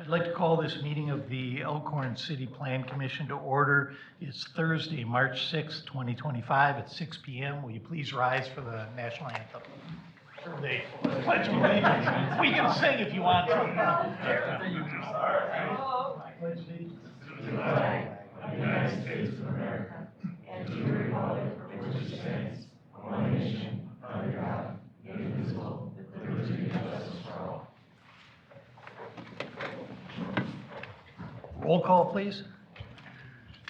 I'd like to call this meeting of the Elkhorn City Plan Commission to order. It's Thursday, March 6th, 2025 at 6 p.m. Will you please rise for the national anthem? They pledge allegiance. We can sing if you want to. I pledge allegiance to the flag of the United States of America and to the republic for which it stands, one nation, under God, indivisible, with liberty and justice for all. Roll call, please.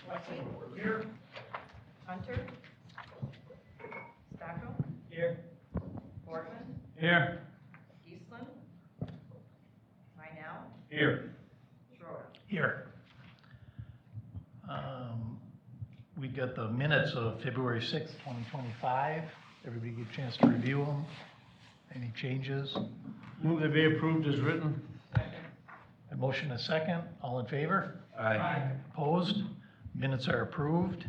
Wesley? Here. Hunter? Stacko? Here. Bortman? Here. Eastland? Reinell? Here. Schroeder? Here. We got the minutes of February 6th, 2025. Everybody get a chance to review them. Any changes? Move they be approved as written. A motion and a second. All in favor? Aye. Opposed? Minutes are approved.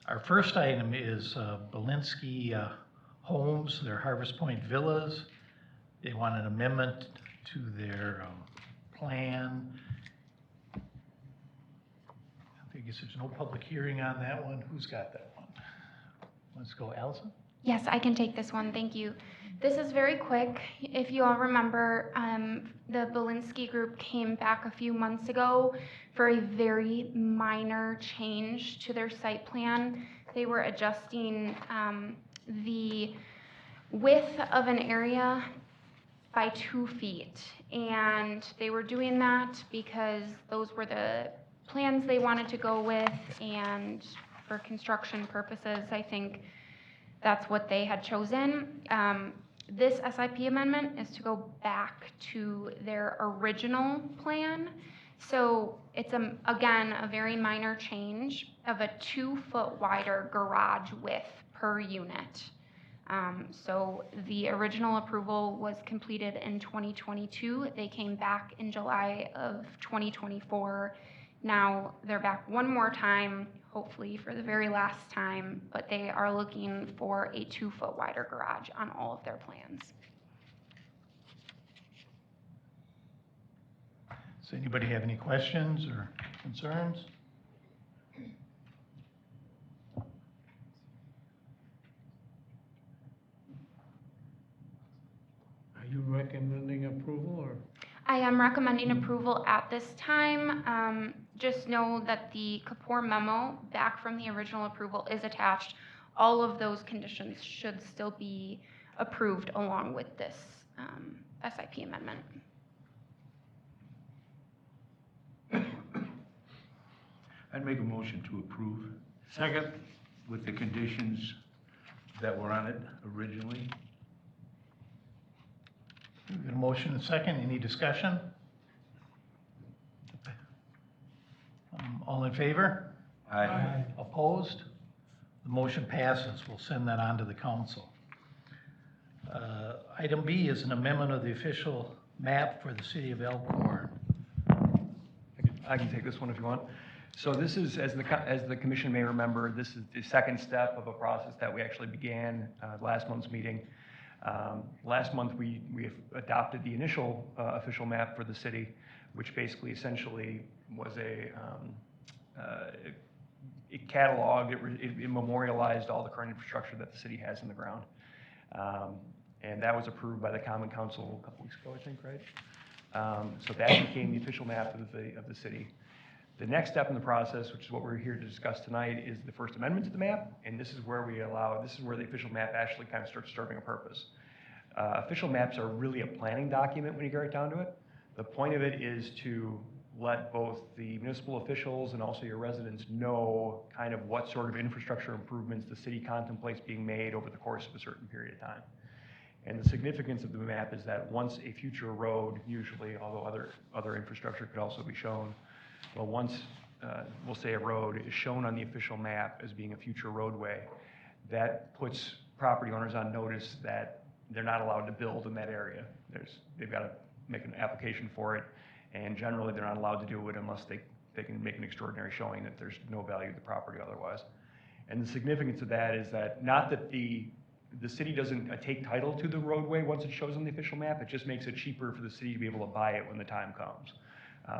Our first item is Belinsky Homes, their Harvest Point Villas. They want an amendment to their plan. I guess there's no public hearing on that one. Who's got that one? Let's go, Allison. Yes, I can take this one. Thank you. This is very quick. If you all remember, the Belinsky group came back a few months ago for a very minor change to their site plan. They were adjusting the width of an area by 2 feet. And they were doing that because those were the plans they wanted to go with, and for construction purposes, I think that's what they had chosen. This SIP amendment is to go back to their original plan. So it's, again, a very minor change of a 2-foot wider garage width per unit. So the original approval was completed in 2022. They came back in July of 2024. Now they're back one more time, hopefully for the very last time, but they are looking for a 2-foot wider garage on all of their plans. Does anybody have any questions or concerns? Are you recommending approval or? I am recommending approval at this time. Just know that the Kapoor memo back from the original approval is attached. All of those conditions should still be approved along with this SIP amendment. I'd make a motion to approve Second. with the conditions that were on it originally. We've got a motion and a second. Any discussion? All in favor? Aye. Opposed? The motion passes. We'll send that on to the council. Item B is an amendment of the official map for the city of Elkhorn. I can take this one if you want. So this is, as the commission may remember, this is the second step of a process that we actually began last month's meeting. Last month we adopted the initial official map for the city, which basically essentially was it cataloged, it memorialized all the current infrastructure that the city has in the ground. And that was approved by the Common Council a couple weeks ago, I think, right? So that became the official map of the city. The next step in the process, which is what we're here to discuss tonight, is the first amendment to the map, and this is where the official map actually kind of starts serving a purpose. Official maps are really a planning document when you get right down to it. The point of it is to let both the municipal officials and also your residents know kind of what sort of infrastructure improvements the city contemplates being made over the course of a certain period of time. And the significance of the map is that once a future road, usually, although other infrastructure could also be shown, well, once, we'll say a road is shown on the official map as being a future roadway, that puts property owners on notice that they're not allowed to build in that area. They've got to make an application for it, and generally they're not allowed to do it unless they can make an extraordinary showing that there's no value to the property otherwise. And the significance of that is that not that the city doesn't take title to the roadway once it shows on the official map, it just makes it cheaper for the city to be able to buy it when the time comes.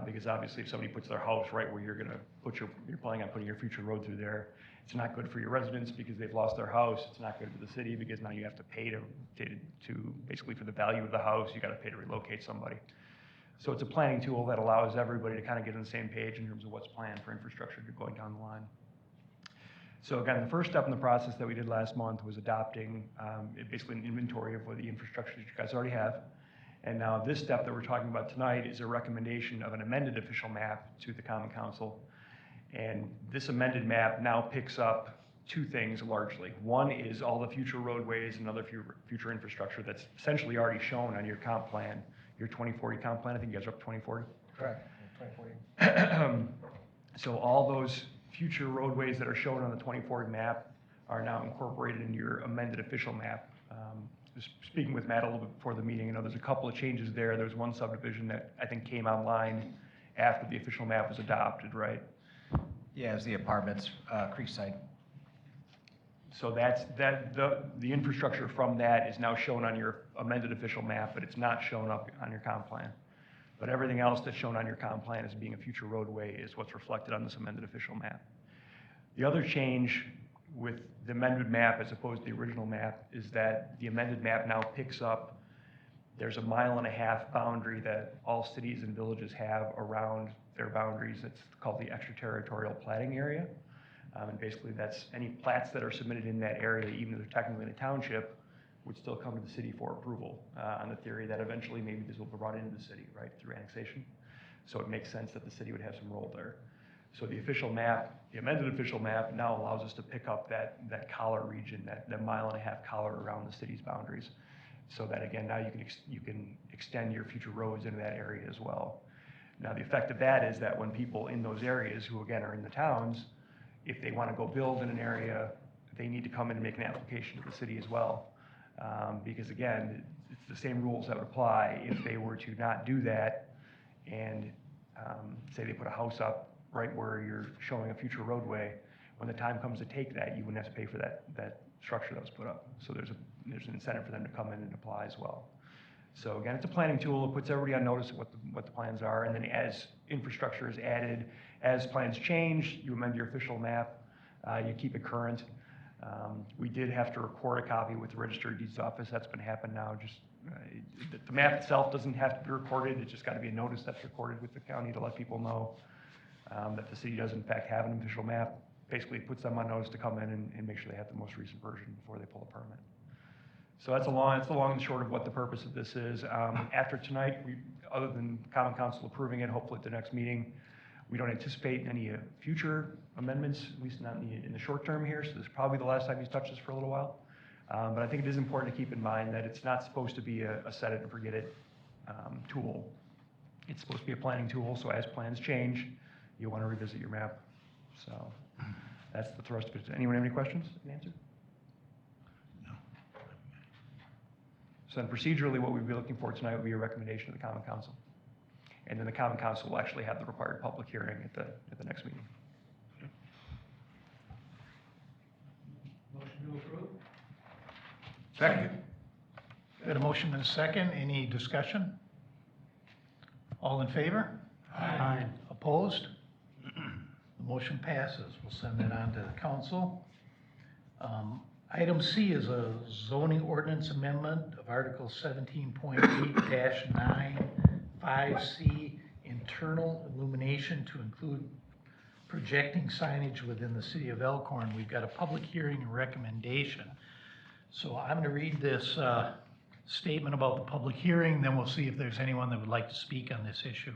Because obviously if somebody puts their house right where you're planning on putting your future road through there, it's not good for your residents because they've lost their house. It's not good for the city because now you have to pay to basically for the value of the house, you gotta pay to relocate somebody. So it's a planning tool that allows everybody to kind of get on the same page in terms of what's planned for infrastructure going down the line. So again, the first step in the process that we did last month was adopting basically an inventory of what the infrastructure that you guys already have. And now this step that we're talking about tonight is a recommendation of an amended official map to the Common Council. And this amended map now picks up two things largely. One is all the future roadways and other future infrastructure that's essentially already shown on your comp plan, your 2040 comp plan. I think you guys are up to 2040. Correct, 2040. So all those future roadways that are shown on the 2040 map are now incorporated in your amended official map. Just speaking with Matt a little bit before the meeting, I know there's a couple of changes there. There's one subdivision that I think came online after the official map was adopted, right? Yeah, it was the apartments, Creekside. So the infrastructure from that is now shown on your amended official map, but it's not shown up on your comp plan. But everything else that's shown on your comp plan as being a future roadway is what's reflected on this amended official map. The other change with the amended map as opposed to the original map is that the amended map now picks up, there's a 1.5 mile boundary that all cities and villages have around their boundaries. It's called the extraterritorial platting area. And basically that's any plats that are submitted in that area, even though they're technically in a township, would still come to the city for approval on the theory that eventually maybe this will be brought into the city, right, through annexation. So it makes sense that the city would have some role there. So the official map, the amended official map now allows us to pick up that collar region, that 1.5 mile collar around the city's boundaries. So that again, now you can extend your future roads into that area as well. Now the effect of that is that when people in those areas who again are in the towns, if they want to go build in an area, they need to come in and make an application to the city as well. Because again, it's the same rules that would apply if they were to not do that and say they put a house up right where you're showing a future roadway. When the time comes to take that, you wouldn't have to pay for that structure that was put up. So there's an incentive for them to come in and apply as well. So again, it's a planning tool. It puts everybody on notice of what the plans are. And then as infrastructure is added, as plans change, you amend your official map, you keep it current. We did have to record a copy with the Register of Deeds office. That's been happening now. Just the map itself doesn't have to be recorded. It's just got to be a notice that's recorded with the county to let people know that the city does in fact have an official map. Basically, it puts them on notice to come in and make sure they have the most recent version before they pull a permit. So that's the long and short of what the purpose of this is. After tonight, other than Common Council approving it, hopefully at the next meeting, we don't anticipate any future amendments, at least not in the short term here. So this is probably the last time he's touched this for a little while. But I think it is important to keep in mind that it's not supposed to be a set it and forget it tool. It's supposed to be a planning tool. So as plans change, you'll want to revisit your map. So that's the thrust of it. Does anyone have any questions? An answer? So then procedurally, what we'd be looking for tonight would be a recommendation to the Common Council. And then the Common Council will actually have the required public hearing at the next meeting. Motion to approve? Second. Got a motion and a second. Any discussion? All in favor? Aye. Opposed? The motion passes. We'll send that on to the council. Item C is a zoning ordinance amendment of Article 17.8-9, 5C, internal illumination to include projecting signage within the city of Elkhorn. We've got a public hearing and recommendation. So I'm going to read this statement about the public hearing, then we'll see if there's anyone that would like to speak on this issue.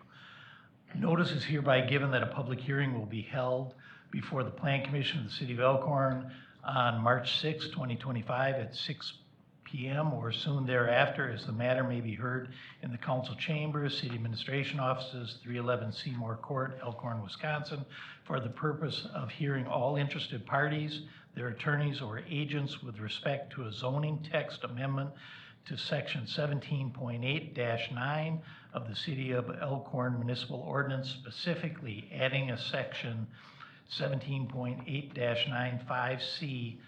Notice is hereby given that a public hearing will be held before the Plan Commission of the City of Elkhorn on March 6, 2025 at 6 p.m. or soon thereafter, as the matter may be heard in the council chambers, city administration offices, 311 Seymour Court, Elkhorn, Wisconsin, for the purpose of hearing all interested parties, their attorneys or agents with respect to a zoning text amendment to section 17.8-9 of the City of Elkhorn Municipal Ordinance, specifically adding a section 17.8-95C,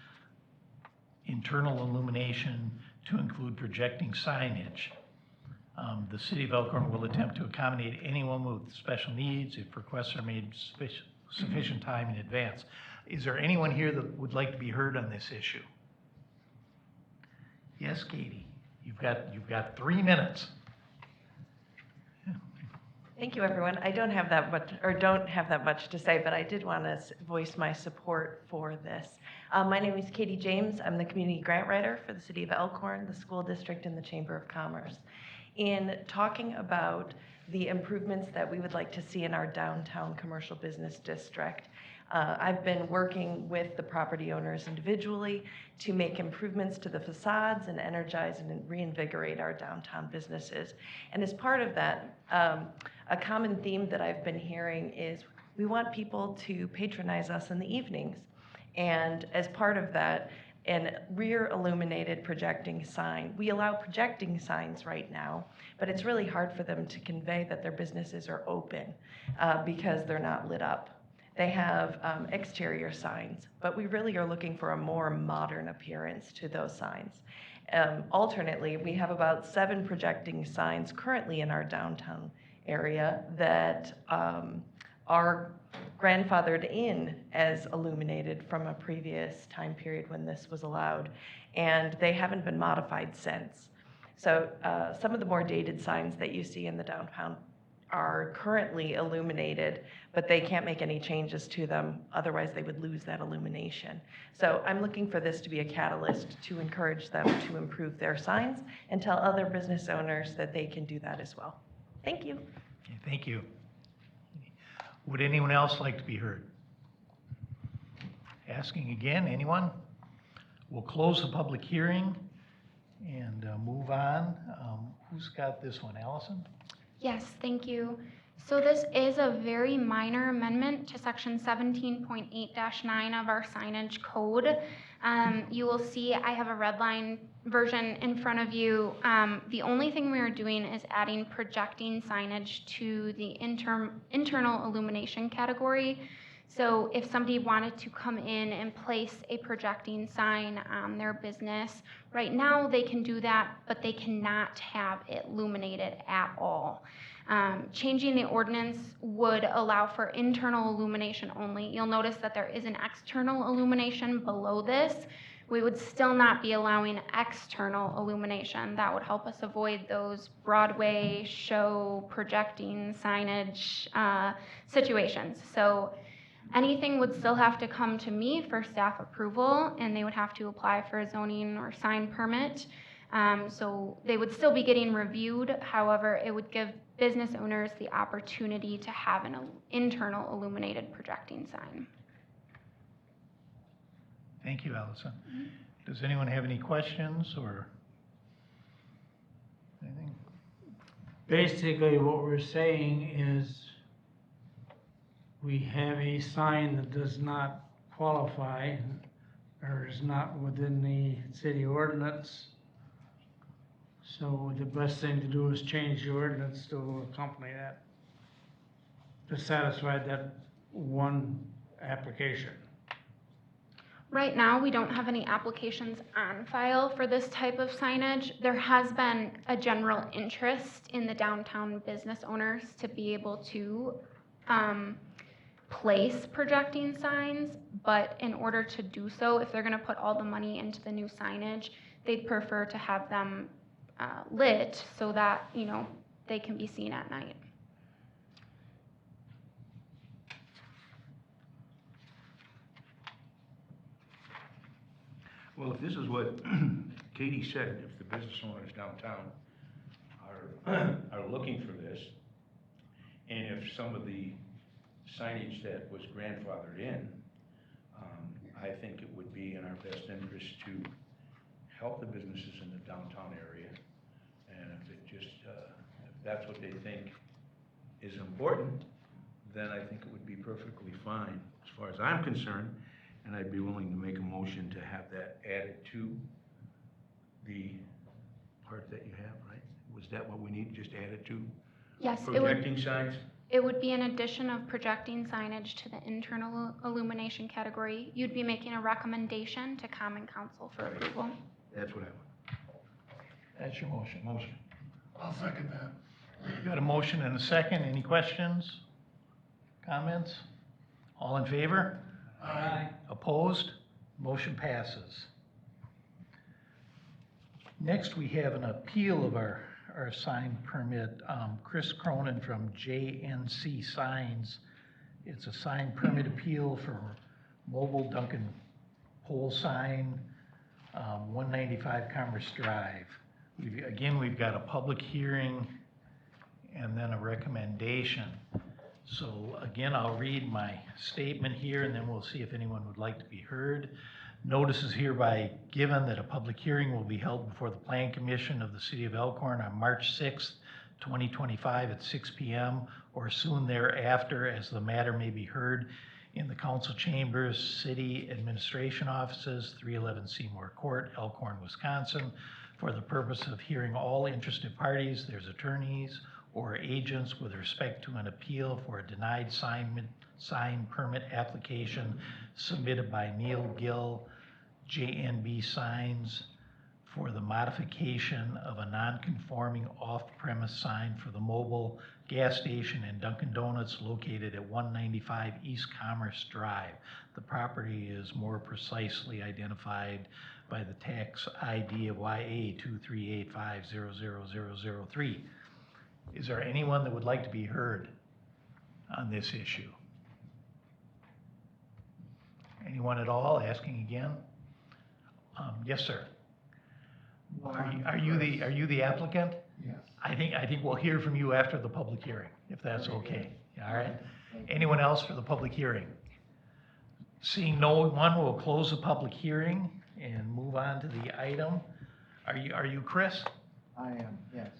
internal illumination to include projecting signage. The city of Elkhorn will attempt to accommodate anyone with special needs if requests are made sufficient time in advance. Is there anyone here that would like to be heard on this issue? Yes, Katie, you've got 3 minutes. Thank you, everyone. I don't have that much to say, but I did want to voice my support for this. My name is Katie James. I'm the community grant writer for the city of Elkhorn, the school district, and the Chamber of Commerce. In talking about the improvements that we would like to see in our downtown commercial business district, I've been working with the property owners individually to make improvements to the facades and energize and reinvigorate our downtown businesses. And as part of that, a common theme that I've been hearing is we want people to patronize us in the evenings. And as part of that, a rear illuminated projecting sign. We allow projecting signs right now, but it's really hard for them to convey that their businesses are open because they're not lit up. They have exterior signs, but we really are looking for a more modern appearance to those signs. Alternately, we have about 7 projecting signs currently in our downtown area that are grandfathered in as illuminated from a previous time period when this was allowed, and they haven't been modified since. So some of the more dated signs that you see in the downtown are currently illuminated, but they can't make any changes to them, otherwise they would lose that illumination. So I'm looking for this to be a catalyst to encourage them to improve their signs and tell other business owners that they can do that as well. Thank you. Okay, thank you. Would anyone else like to be heard? Asking again, anyone? We'll close the public hearing and move on. Who's got this one, Allison? Yes, thank you. So this is a very minor amendment to section 17.8-9 of our signage code. You will see I have a red line version in front of you. The only thing we are doing is adding projecting signage to the internal illumination category. So if somebody wanted to come in and place a projecting sign on their business, right now they can do that, but they cannot have it illuminated at all. Changing the ordinance would allow for internal illumination only. You'll notice that there is an external illumination below this. We would still not be allowing external illumination. That would help us avoid those Broadway show projecting signage situations. So anything would still have to come to me for staff approval, and they would have to apply for a zoning or sign permit. So they would still be getting reviewed. However, it would give business owners the opportunity to have an internal illuminated projecting sign. Thank you, Allison. Does anyone have any questions or anything? Basically, what we're saying is we have a sign that does not qualify or is not within the city ordinance. So the best thing to do is change the ordinance to accompany that, to satisfy that one application. Right now, we don't have any applications on file for this type of signage. There has been a general interest in the downtown business owners to be able to place projecting signs, but in order to do so, if they're going to put all the money into the new signage, they'd prefer to have them lit so that, you know, they can be seen at night. Well, if this is what Katie said, if the business owners downtown are looking for this, and if some of the signage that was grandfathered in, I think it would be in our best interest to help the businesses in the downtown area. And if it just, if that's what they think is important, then I think it would be perfectly fine as far as I'm concerned. And I'd be willing to make a motion to have that added to the part that you have, right? Was that what we need, just add it to? Yes, Projecting signs? it would be an addition of projecting signage to the internal illumination category. You'd be making a recommendation to Common Council for approval. That's what I want. That's your motion. Motion. I'll second that. Got a motion and a second. Any questions? Comments? All in favor? Aye. Opposed? Motion passes. Next, we have an appeal of our sign permit. Chris Cronin from JNC Signs. It's a sign permit appeal for mobile Duncan pole sign, 195 Commerce Drive. We've got a public hearing and then a recommendation. So again, I'll read my statement here and then we'll see if anyone would like to be heard. Notice is hereby given that a public hearing will be held before the Plan Commission of the City of Elkhorn on March 6th, 2025 at 6 p.m. or soon thereafter, as the matter may be heard in the council chambers, city administration offices, 311 Seymour Court, Elkhorn, Wisconsin, for the purpose of hearing all interested parties, their attorneys, or agents with respect to an appeal for a denied sign permit application submitted by Neil Gill, JNB Signs, for the modification of a non-conforming off-premise sign for the mobile gas station and Dunkin' Donuts located at 195 East Commerce Drive. The property is more precisely identified by the tax ID of YA238500003. Is there anyone that would like to be heard on this issue? Anyone at all? Asking again? Yes, sir. Are you the applicant? Yes. I think we'll hear from you after the public hearing, if that's okay. All right. Anyone else for the public hearing? Seeing no one, we'll close the public hearing and move on to the item. Are you Chris? I am, yes.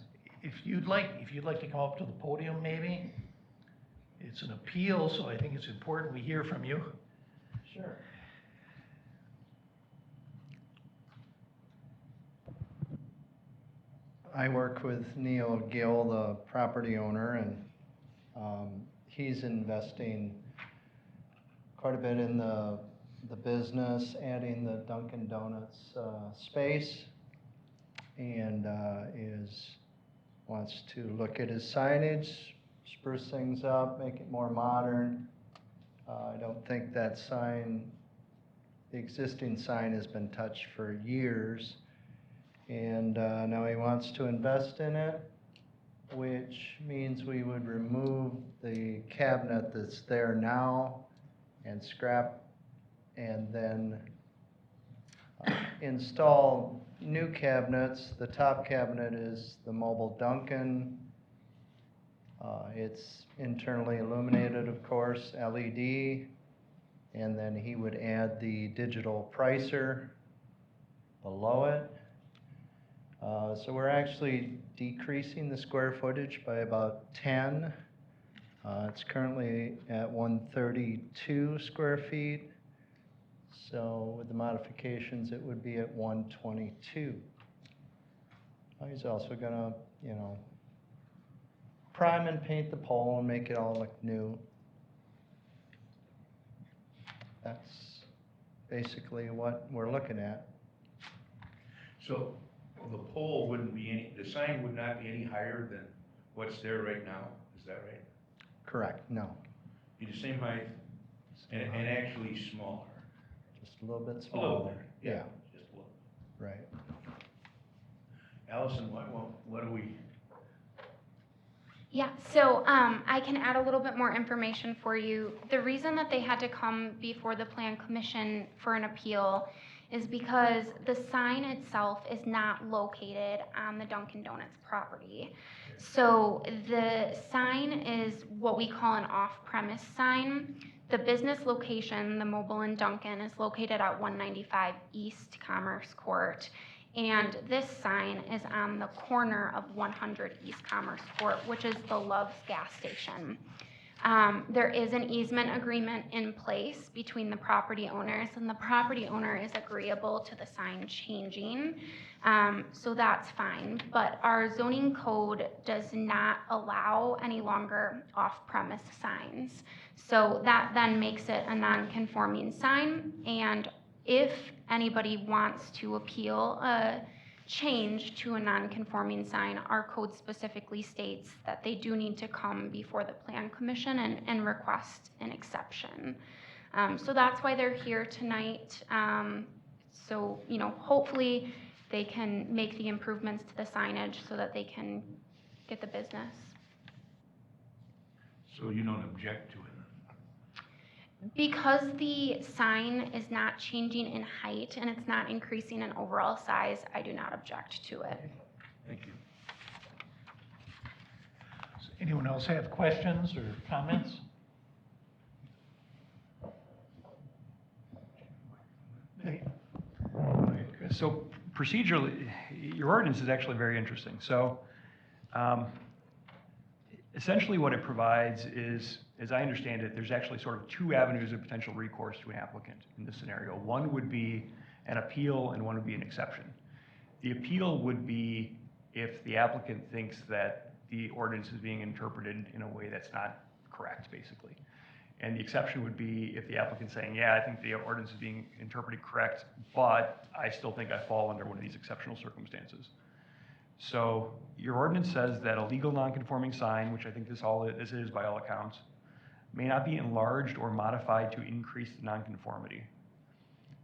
If you'd like to come up to the podium, maybe. It's an appeal, so I think it's important we hear from you. Sure. I work with Neil Gill, the property owner, and he's investing quite a bit in the business, adding the Dunkin' Donuts space, and wants to look at his signage, spruce things up, make it more modern. I don't think that sign, the existing sign, has been touched for years. And now he wants to invest in it, which means we would remove the cabinet that's there now and scrap, and then install new cabinets. The top cabinet is the mobile Dunkin'. It's internally illuminated, of course, LED. And then he would add the digital pricer below it. So we're actually decreasing the square footage by about 10. It's currently at 132 square feet. So with the modifications, it would be at 122. He's also gonna, prime and paint the pole and make it all look new. That's basically what we're looking at. So the pole wouldn't be the sign would not be any higher than what's there right now, is that right? Correct, no. Be the same height and actually smaller. Just a little bit A little smaller. bit, yeah, just a little. Right. Allison, what do we? Yeah, so I can add a little bit more information for you. The reason that they had to come before the Plan Commission for an appeal is because the sign itself is not located on the Dunkin' Donuts property. So the sign is what we call an off-premise sign. The business location, the Mobile and Dunkin', is located at 195 East Commerce Court. And this sign is on the corner of 100 East Commerce Court, which is the Love's gas station. There is an easement agreement in place between the property owners, and the property owner is agreeable to the sign changing, so that's fine. But our zoning code does not allow any longer off-premise signs. So that then makes it a non-conforming sign, and if anybody wants to appeal a change to a non-conforming sign, our code specifically states that they do need to come before the plan commission and request an exception. So that's why they're here tonight. So, you know, hopefully they can make the improvements to the signage so that they can get the business. So you don't object to it? Because the sign is not changing in height and it's not increasing in overall size, I do not object to it. Thank you. Does anyone else have questions or comments? Hey. Go ahead, Chris. So procedurally, your ordinance is actually very interesting. So essentially what it provides is, as I understand it, there's actually sort of two avenues of potential recourse to an applicant in this scenario. One would be an appeal and one would be an exception. The appeal would be if the applicant thinks that the ordinance is being interpreted in a way that's not correct, basically. And the exception would be if the applicant's saying, yeah, I think the ordinance is being interpreted correct, but I still think I fall under one of these exceptional circumstances. So your ordinance says that a legal nonconforming sign, which I think this is by all accounts, may not be enlarged or modified to increase the nonconformity.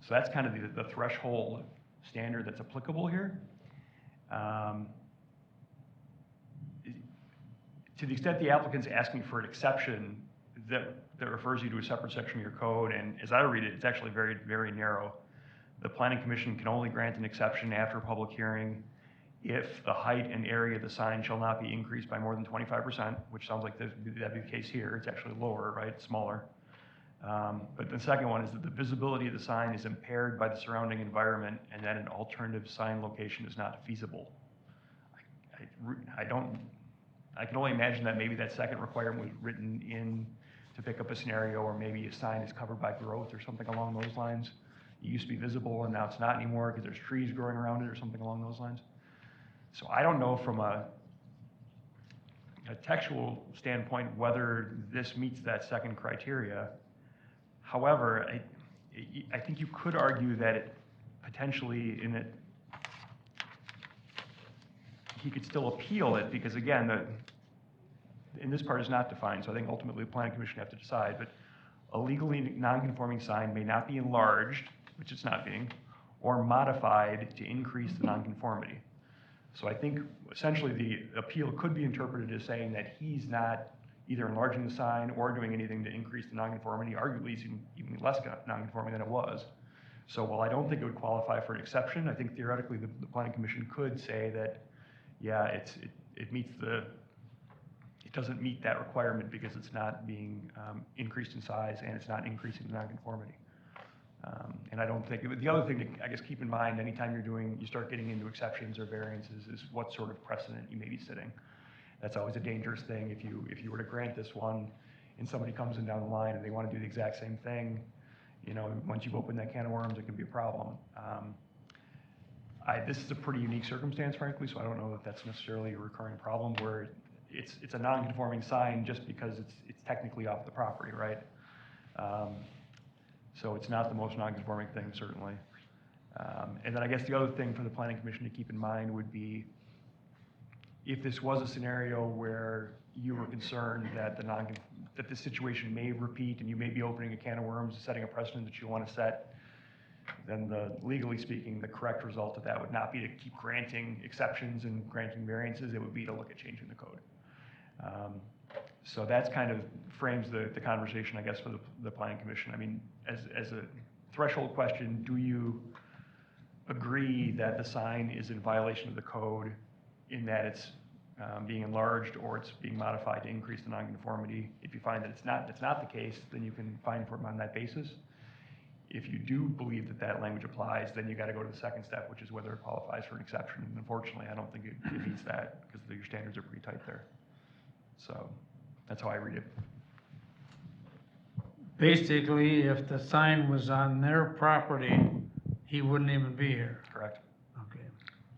So that's kind of the threshold standard that's applicable here. To the extent the applicant's asking for an exception that refers you to a separate section of your code, and as I read it, it's actually very, very narrow. The Planning Commission can only grant an exception after a public hearing if the height and area of the sign shall not be increased by more than 25%, which sounds like that'd be the case here. It's actually lower, right? It's smaller. But the second one is that the visibility of the sign is impaired by the surrounding environment and that an alternative sign location is not feasible. I can only imagine that maybe that second requirement was written in to pick up a scenario where maybe a sign is covered by growth or something along those lines. It used to be visible and now it's not anymore because there's trees growing around it or something along those lines. So I don't know from a textual standpoint whether this meets that second criteria. However, I think you could argue that it potentially he could still appeal it because again, and this part is not defined, so I think ultimately the Planning Commission have to decide, but a legally non-conforming sign may not be enlarged, which it's not being, or modified to increase the nonconformity. So I think essentially the appeal could be interpreted as saying that he's not either enlarging the sign or doing anything to increase the nonconformity, arguably it's even less nonconforming than it was. So while I don't think it would qualify for an exception, I think theoretically the Planning Commission could say that, yeah, it doesn't meet that requirement because it's not being increased in size and it's not increasing the nonconformity. And I don't think, the other thing to, I guess, keep in mind anytime you start getting into exceptions or variances is what sort of precedent you may be setting. That's always a dangerous thing. If you were to grant this one and somebody comes in down the line and they want to do the exact same thing, you know, once you've opened that can of worms, it can be a problem. This is a pretty unique circumstance, frankly, so I don't know that that's necessarily a recurring problem where it's a non-conforming sign just because it's technically off the property, right? So it's not the most non-conforming thing, certainly. And then I guess the other thing for the Planning Commission to keep in mind would be if this was a scenario where you were concerned that that the situation may repeat and you may be opening a can of worms, setting a precedent that you want to set, then legally speaking, the correct result of that would not be to keep granting exceptions and granting variances. It would be to look at changing the code. So that's kind of frames the conversation, I guess, for the Planning Commission. I mean, as a threshold question, do you agree that the sign is in violation of the code in that it's being enlarged or it's being modified to increase the nonconformity? If you find that it's not the case, then you can fine for them on that basis. If you do believe that that language applies, then you got to go to the second step, which is whether it qualifies for an exception. And unfortunately, I don't think it meets that because your standards are pretty tight there. So that's how I read it. Basically, if the sign was on their property, he wouldn't even be here. Correct. Okay.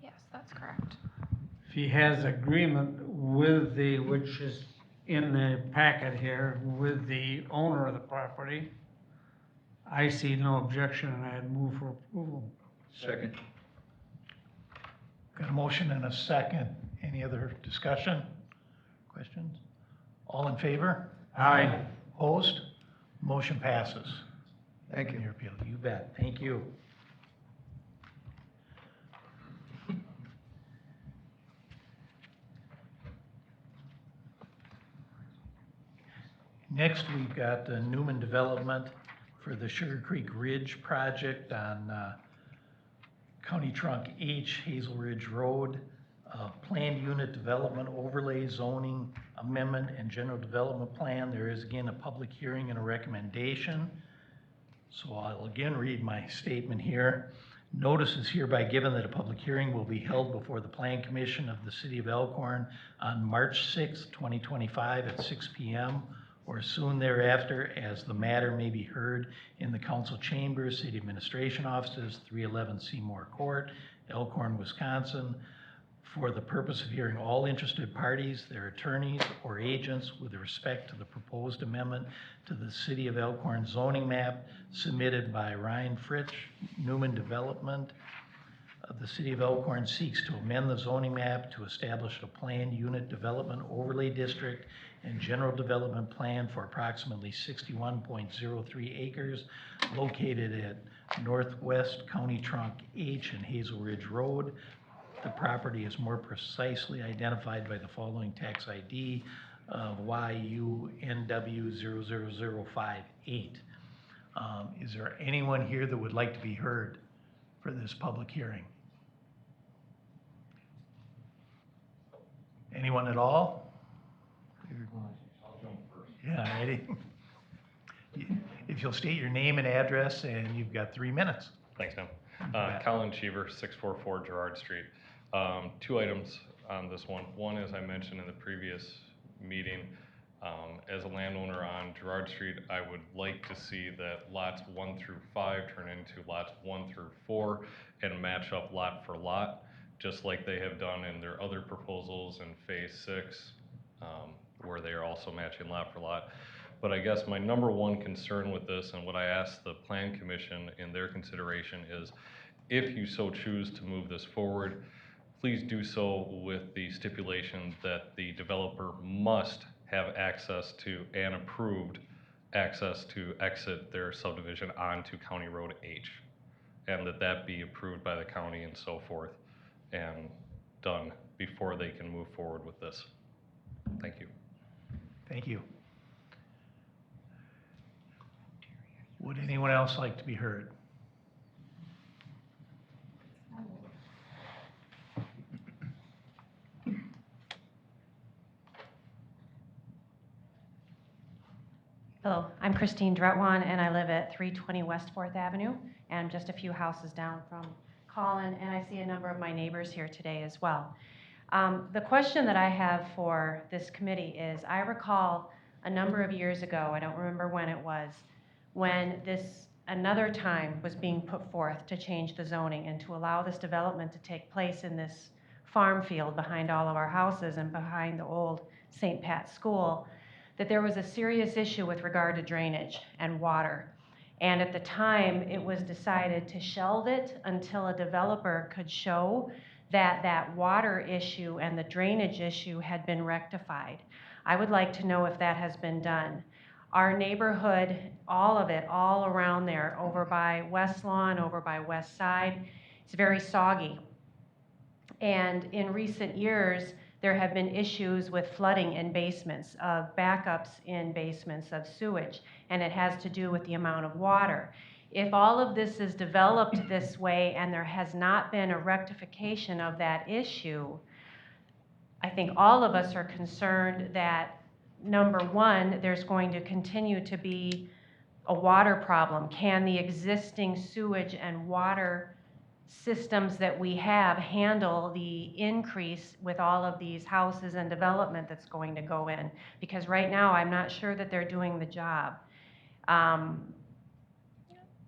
Yes, that's correct. If he has agreement with which is in the packet here, with the owner of the property, I see no objection and I'd move for approval. Second. Got a motion and a second. Any other discussion? Questions? All in favor? Aye. Opposed? Motion passes. Thank you. Your appeal. You bet. Thank you. Next, we've got Newman Development for the Sugar Creek Ridge project on County Trunk H, Hazel Ridge Road. Planned unit development overlay zoning amendment and general development plan. There is again a public hearing and a recommendation. So I'll again read my statement here. Notice is hereby given that a public hearing will be held before the Plan Commission of the City of Elkhorn on March 6, 2025 at 6 p.m. or soon thereafter, as the matter may be heard in the council chambers, city administration offices, 311 Seymour Court, Elkhorn, Wisconsin, for the purpose of hearing all interested parties, their attorneys or agents with respect to the proposed amendment to the City of Elkhorn zoning map submitted by Ryan Fritsch, Newman Development. The City of Elkhorn seeks to amend the zoning map to establish a planned unit development overlay district and general development plan for approximately 61.03 acres located at Northwest County Trunk H and Hazel Ridge Road. The property is more precisely identified by the following tax ID of YUNW00058. Is there anyone here that would like to be heard for this public hearing? Anyone at all? I'll jump first. Yeah, ready? If you'll state your name and address, and you've got 3 minutes. Thanks, Tim. bet. Colin Cheever, 644 Gerard Street. 2 items on this one. One, as I mentioned in the previous meeting, as a landowner on Gerard Street, I would like to see that lots 1 through 5 turn into lots 1 through 4 and match up lot for lot, just like they have done in their other proposals in Phase 6, where they are also matching lot for lot. But I guess my number one concern with this, and what I asked the Plan Commission in their consideration, is if you so choose to move this forward, please do so with the stipulation that the developer must have access to and approved access to exit their subdivision onto County Road H, and that be approved by the county and so forth and done before they can move forward with this. Thank you. Thank you. Would anyone else like to be heard? Hello, I'm Christine Dretwan, and I live at 320 West 4th Avenue, and I'm just a few houses down from Colin, and I see a number of my neighbors here today as well. The question that I have for this committee is, I recall a number of years ago, I don't remember when it was, when this another time was being put forth to change the zoning and to allow this development to take place in this farm field behind all of our houses and behind the old St. Pat's School, that there was a serious issue with regard to drainage and water. And at the time, it was decided to shelve it until a developer could show that that water issue and the drainage issue had been rectified. I would like to know if that has been done. Our neighborhood, all of it, all around there, over by West Lawn, over by West Side, it's very soggy. And in recent years, there have been issues with flooding in basements, of backups in basements of sewage, and it has to do with the amount of water. If all of this is developed this way and there has not been a rectification of that issue, I think all of us are concerned that, number one, there's going to continue to be a water problem. Can the existing sewage and water systems that we have handle the increase with all of these houses and development that's going to go in? Because right now, I'm not sure that they're doing the job.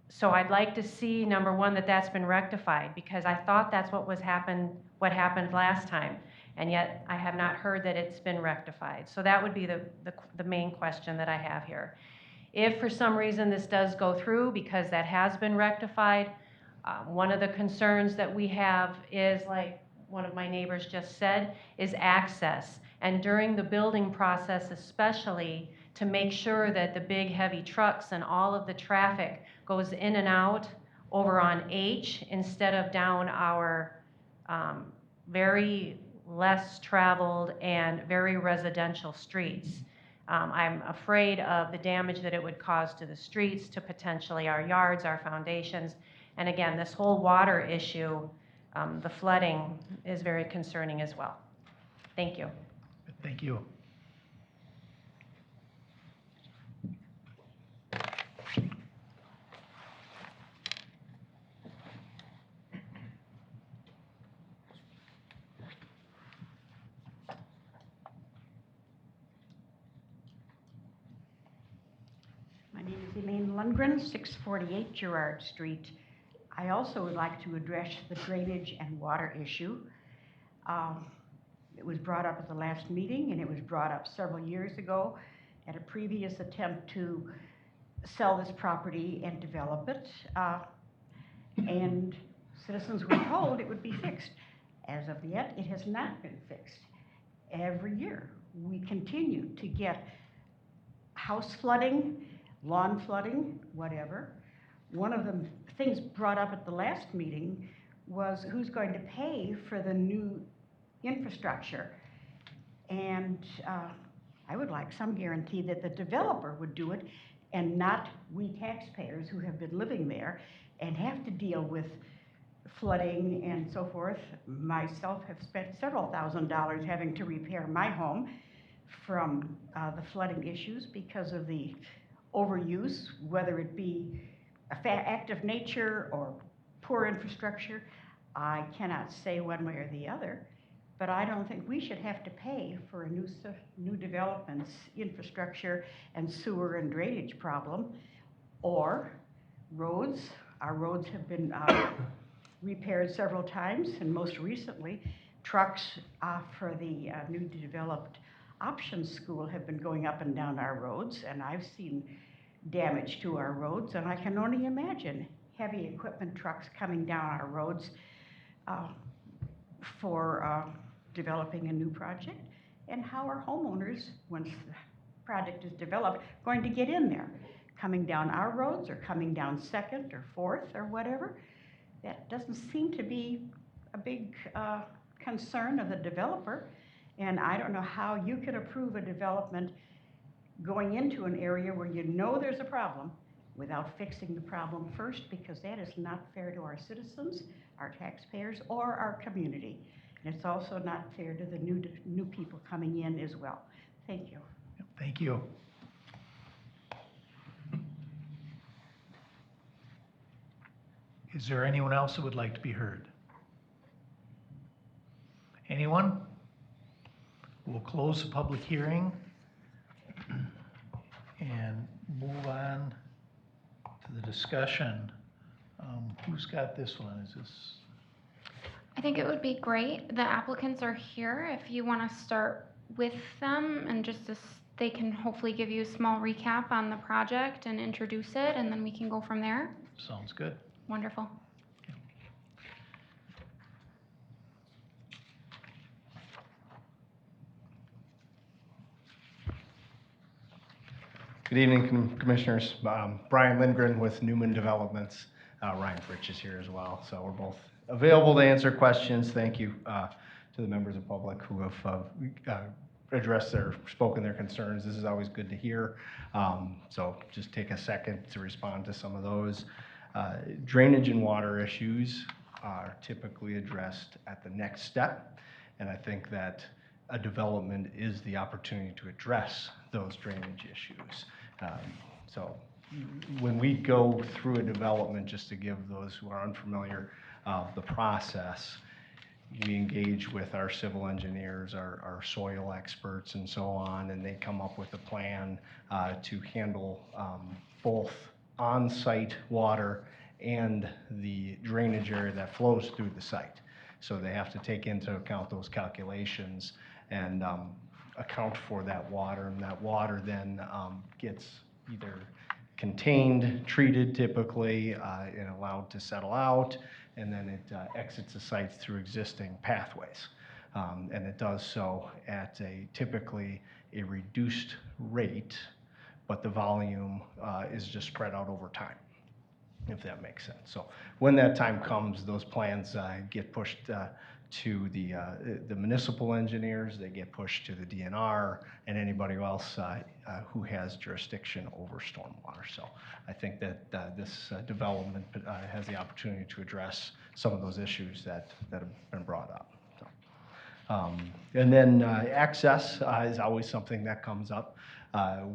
So I'd like to see, number one, that that's been rectified, because I thought that's what happened last time, and yet I have not heard that it's been rectified. So that would be the main question that I have here. If for some reason this does go through, because that has been rectified, one of the concerns that we have is, like one of my neighbors just said, is access. And during the building process especially, to make sure that the big heavy trucks and all of the traffic goes in and out over on H instead of down our very less traveled and very residential streets. I'm afraid of the damage that it would cause to the streets, to potentially our yards, our foundations. And again, this whole water issue, the flooding is very concerning as well. Thank you. Thank you. My name is Elaine Lundgren, 648 Girard Street. I also would like to address the drainage and water issue. It was brought up at the last meeting, and it was brought up several years ago at a previous attempt to sell this property and develop it. And citizens were told it would be fixed. As of yet, it has not been fixed. Every year, we continue to get house flooding, lawn flooding, whatever. One of the things brought up at the last meeting was who's going to pay for the new infrastructure. And I would like some guarantee that the developer would do it and not we taxpayers who have been living there and have to deal with flooding and so forth. Myself have spent several $1,000s having to repair my home from the flooding issues because of the overuse, whether it be act of nature or poor infrastructure. I cannot say one way or the other, but I don't think we should have to pay for a new development's infrastructure and sewer and drainage problem. Or roads. Our roads have been repaired several times, and most recently, trucks for the new developed options school have been going up and down our roads, and I've seen damage to our roads, and I can only imagine heavy equipment trucks coming down our roads for developing a new project, and how are homeowners, once the project is developed, going to get in there, coming down our roads or coming down Second or Fourth or whatever. That doesn't seem to be a big concern of the developer, and I don't know how you could approve a development going into an area where you know there's a problem without fixing the problem first, because that is not fair to our citizens, our taxpayers, or our community. And it's also not fair to the new people coming in as well. Thank you. Thank you. Is there anyone else that would like to be heard? Anyone? We'll close the public hearing and move on to the discussion. Who's got this one? Is this? I think it would be great. The applicants are here. If you want to start with them and they can hopefully give you a small recap on the project and introduce it, and then we can go from there. Sounds good. Wonderful. Good evening, Commissioners. Brian Lindgren with Newman Developments. Ryan Fritsch is here as well, so we're both available to answer questions. Thank you to the members of the public who have spoken their concerns. This is always good to hear. So just take a second to respond to some of those. Drainage and water issues are typically addressed at the next step, and I think that a development is the opportunity to address those drainage issues. So when we go through a development, just to give those who are unfamiliar the process, we engage with our civil engineers, our soil experts, and so on, and they come up with a plan to handle both on-site water and the drainage area that flows through the site. So they have to take into account those calculations and account for that water, and that water then gets either contained, treated typically, and allowed to settle out, and then it exits the sites through existing pathways. And it does so at typically a reduced rate, but the volume is just spread out over time, if that makes sense. So when that time comes, those plans get pushed to the municipal engineers, they get pushed to the DNR, and anybody else who has jurisdiction over stormwater. So I think that this development has the opportunity to address some of those issues that have been brought up. So, and then access is always something that comes up.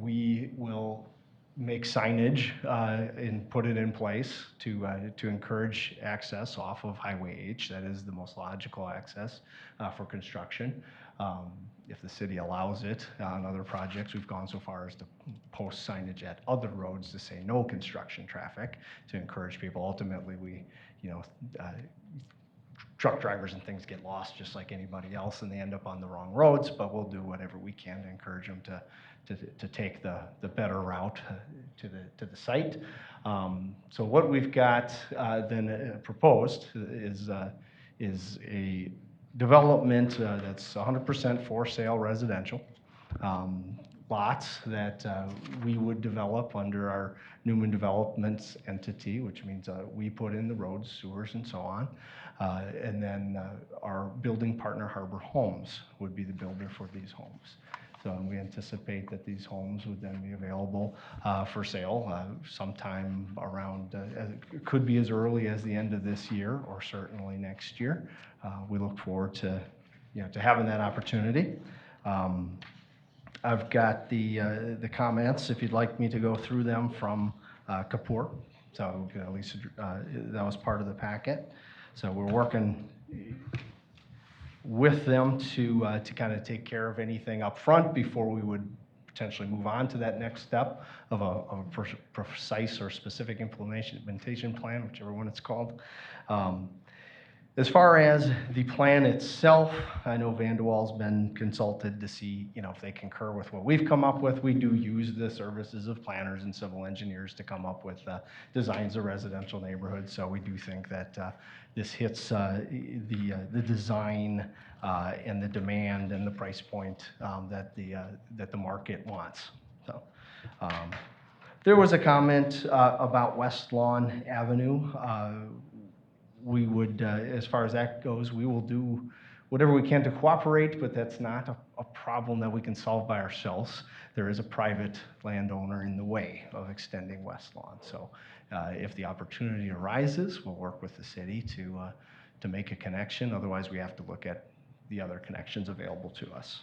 We will make signage and put it in place to encourage access off of Highway H. That is the most logical access for construction. If the city allows it on other projects, we've gone so far as to post signage at other roads to say no construction traffic to encourage people. Ultimately, truck drivers and things get lost just like anybody else, and they end up on the wrong roads, but we'll do whatever we can to encourage them to take the better route to the site. So what we've got then proposed is a development that's 100% for sale residential. Lots that we would develop under our Newman Developments entity, which means we put in the roads, sewers, and so on. And then our building partner, Harbor Homes, would be the builder for these homes. So we anticipate that these homes would then be available for sale sometime around, it could be as early as the end of this year or certainly next year. We look forward to having that opportunity. I've got the comments, if you'd like me to go through them, from Kapoor. So at least that was part of the packet. So we're working with them to kind of take care of anything up front before we would potentially move on to that next step of a precise or specific implementation plan, whichever one it's called. As far as the plan itself, I know Vandewall's been consulted to see, if they concur with what we've come up with. We do use the services of planners and civil engineers to come up with designs of residential neighborhoods. So we do think that this hits the design and the demand and the price point that the market wants. So. There was a comment about West Lawn Avenue. We would, as far as that goes, we will do whatever we can to cooperate, but that's not a problem that we can solve by ourselves. There is a private landowner in the way of extending West Lawn. So if the opportunity arises, we'll work with the city to make a connection. Otherwise, we have to look at the other connections available to us.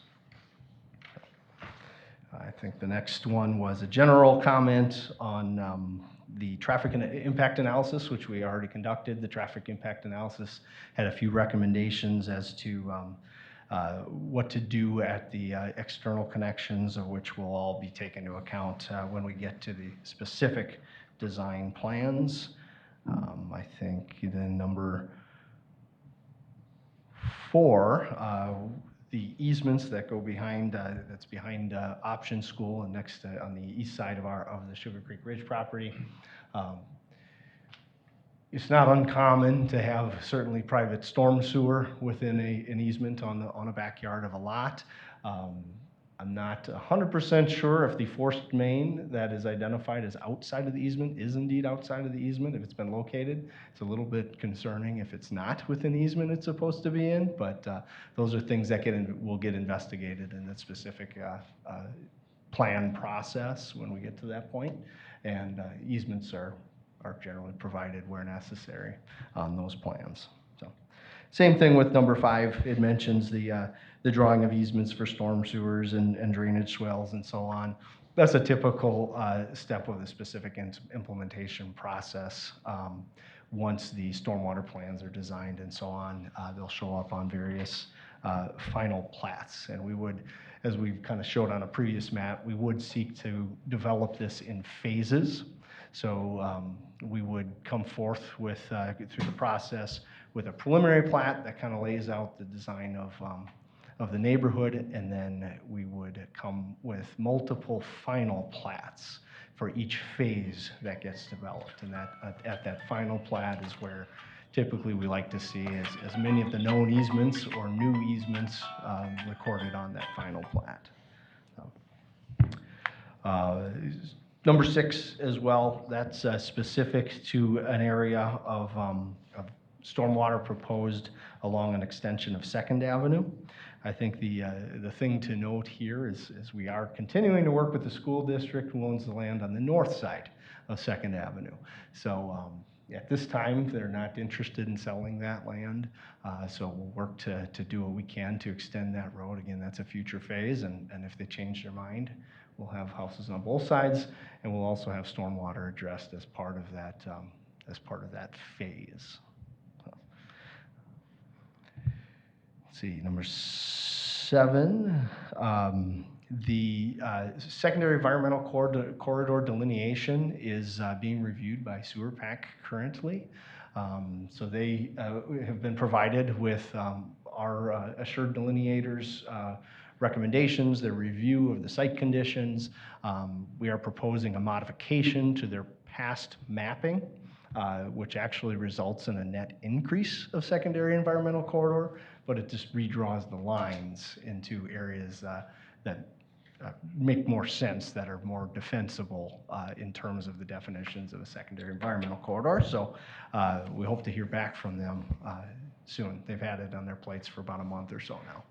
I think the next one was a general comment on the traffic impact analysis, which we already conducted. The traffic impact analysis had a few recommendations as to what to do at the external connections, of which will all be taken into account when we get to the specific design plans. I think then number 4, the easements that go behind, that's behind Option School and next on the east side of the Sugar Creek Ridge property. It's not uncommon to have certainly private storm sewer within an easement on a backyard of a lot. I'm not 100% sure if the forced main that is identified as outside of the easement is indeed outside of the easement, if it's been located. It's a little bit concerning if it's not within the easement it's supposed to be in, but those are things that will get investigated in that specific plan process when we get to that point. And easements are generally provided where necessary on those plans. So, same thing with number 5. It mentions the drawing of easements for storm sewers and drainage swales and so on. That's a typical step of the specific implementation process. Once the stormwater plans are designed and so on, they'll show up on various final plats. And we would, as we kind of showed on a previous map, we would seek to develop this in phases. So we would come forth with, through the process, with a preliminary plat that kind of lays out the design of the neighborhood, and then we would come with multiple final plats for each phase that gets developed. And that, at that final plat is where typically we like to see as many of the known easements or new easements recorded on that final plat. Number 6 as well, that's specific to an area of stormwater proposed along an extension of 2nd Avenue. I think the thing to note here is we are continuing to work with the school district who owns the land on the north side of 2nd Avenue. So at this time, they're not interested in selling that land. So we'll work to do what we can to extend that road. Again, that's a future phase, and if they change their mind, we'll have houses on both sides, and we'll also have stormwater addressed as part of that phase. Let's see, number 7, the secondary environmental corridor delineation is being reviewed by Sewer PAC currently. So they have been provided with our assured delineators recommendations, their review of the site conditions. We are proposing a modification to their past mapping, which actually results in a net increase of secondary environmental corridor, but it just redraws the lines into areas that make more sense, that are more defensible in terms of the definitions of a secondary environmental corridor. So we hope to hear back from them soon. They've had it on their plates for about a month or so now.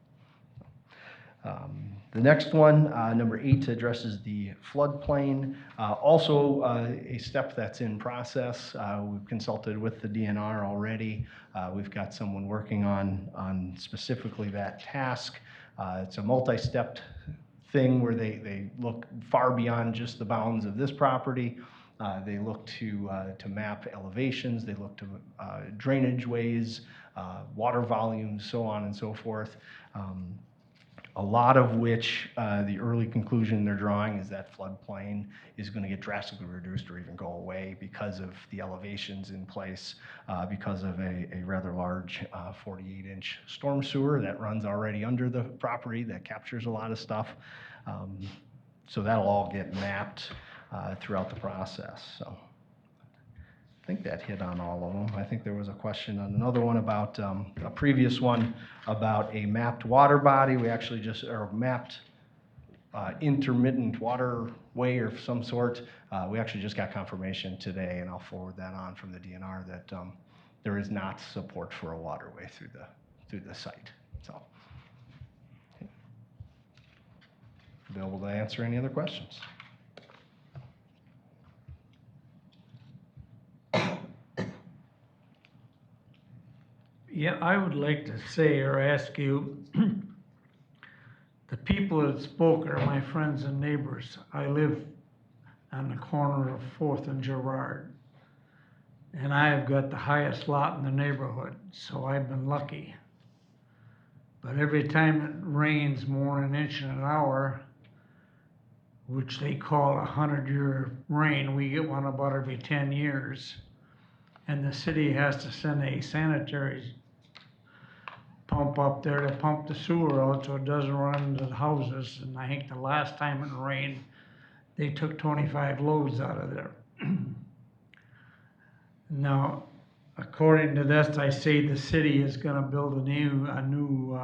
The next one, number 8, addresses the floodplain. Also a step that's in process. We've consulted with the DNR already. We've got someone working on specifically that task. It's a multi-stepped thing where they look far beyond just the bounds of this property. They look to map elevations. They look to drainage ways, water volumes, so on and so forth. A lot of which the early conclusion they're drawing is that floodplain is going to get drastically reduced or even go away because of the elevations in place, because of a rather large 48-inch storm sewer that runs already under the property that captures a lot of stuff. So that'll all get mapped throughout the process. So I think that hit on all of them. I think there was a question on another one about a previous one about a mapped water body. We actually just, or mapped intermittent waterway of some sort. We actually just got confirmation today, and I'll forward that on from the DNR, that there is not support for a waterway through the site. So available to answer any other questions. Yeah, I would like to say or ask you, the people that spoke are my friends and neighbors. I live on the corner of 4th and Girard, and I have got the highest lot in the neighborhood, so I've been lucky. But every time it rains more than an inch in an hour, which they call a 100-year rain, we get one about every 10 years. And the city has to send a sanitary pump up there to pump the sewer out so it doesn't run into the houses. And I think the last time it rained, they took 25 loads out of there. Now, according to this, I say the city is gonna build a new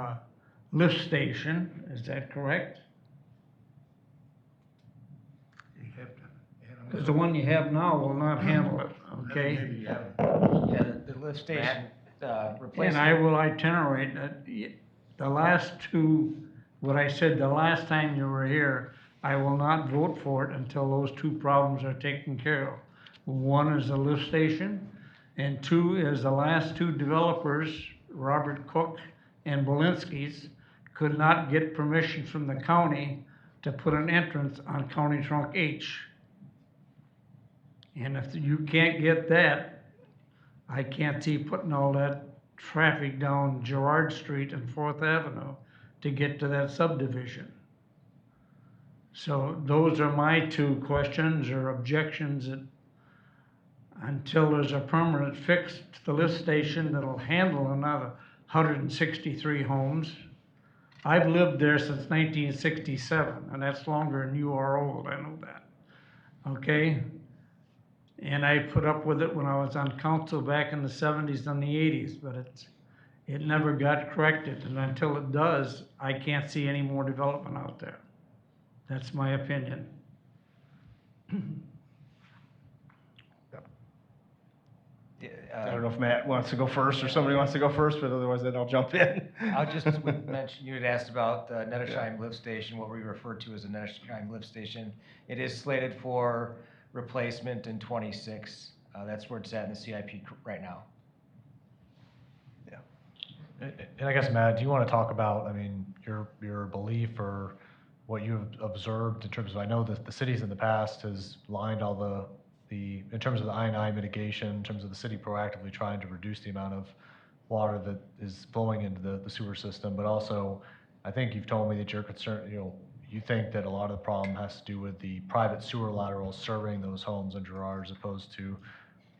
lift station. Is that correct? Because the one you have now will not handle it, okay? Yeah, the lift station, And replacement. I will itinerate that. The last two, what I said the last time you were here, I will not vote for it until those 2 problems are taken care of. One is the lift station, and 2 is the last 2 developers, Robert Cook and Belinsky's, could not get permission from the county to put an entrance on County Trunk H. And if you can't get that, I can't see putting all that traffic down Girard Street and 4th Avenue to get to that subdivision. So those are my 2 questions or objections, that until there's a permanent fix to the lift station that'll handle another 163 homes. I've lived there since 1967, and that's longer than you are old, I know that. okay? And I put up with it when I was on council back in the 70s and the 80s, but it never got corrected, and until it does, I can't see any more development out there. That's my opinion. I don't know if Matt wants to go first or somebody wants to go first, but otherwise then I'll jump in. I'll just mention, you had asked about the Nettersheim lift station, what we refer to as a Nettersheim lift station. It is slated for replacement in '26. That's where it's at in the CIP right now. And I guess, Matt, do you want to talk about, I mean, your belief or what you've observed in terms of, I know that the cities in the past has lined all the in terms of the I&I mitigation, in terms of the city proactively trying to reduce the amount of water that is flowing into the sewer system, but also, I think you've told me that you're concerned, you think that a lot of the problem has to do with the private sewer laterals serving those homes in Girard as opposed to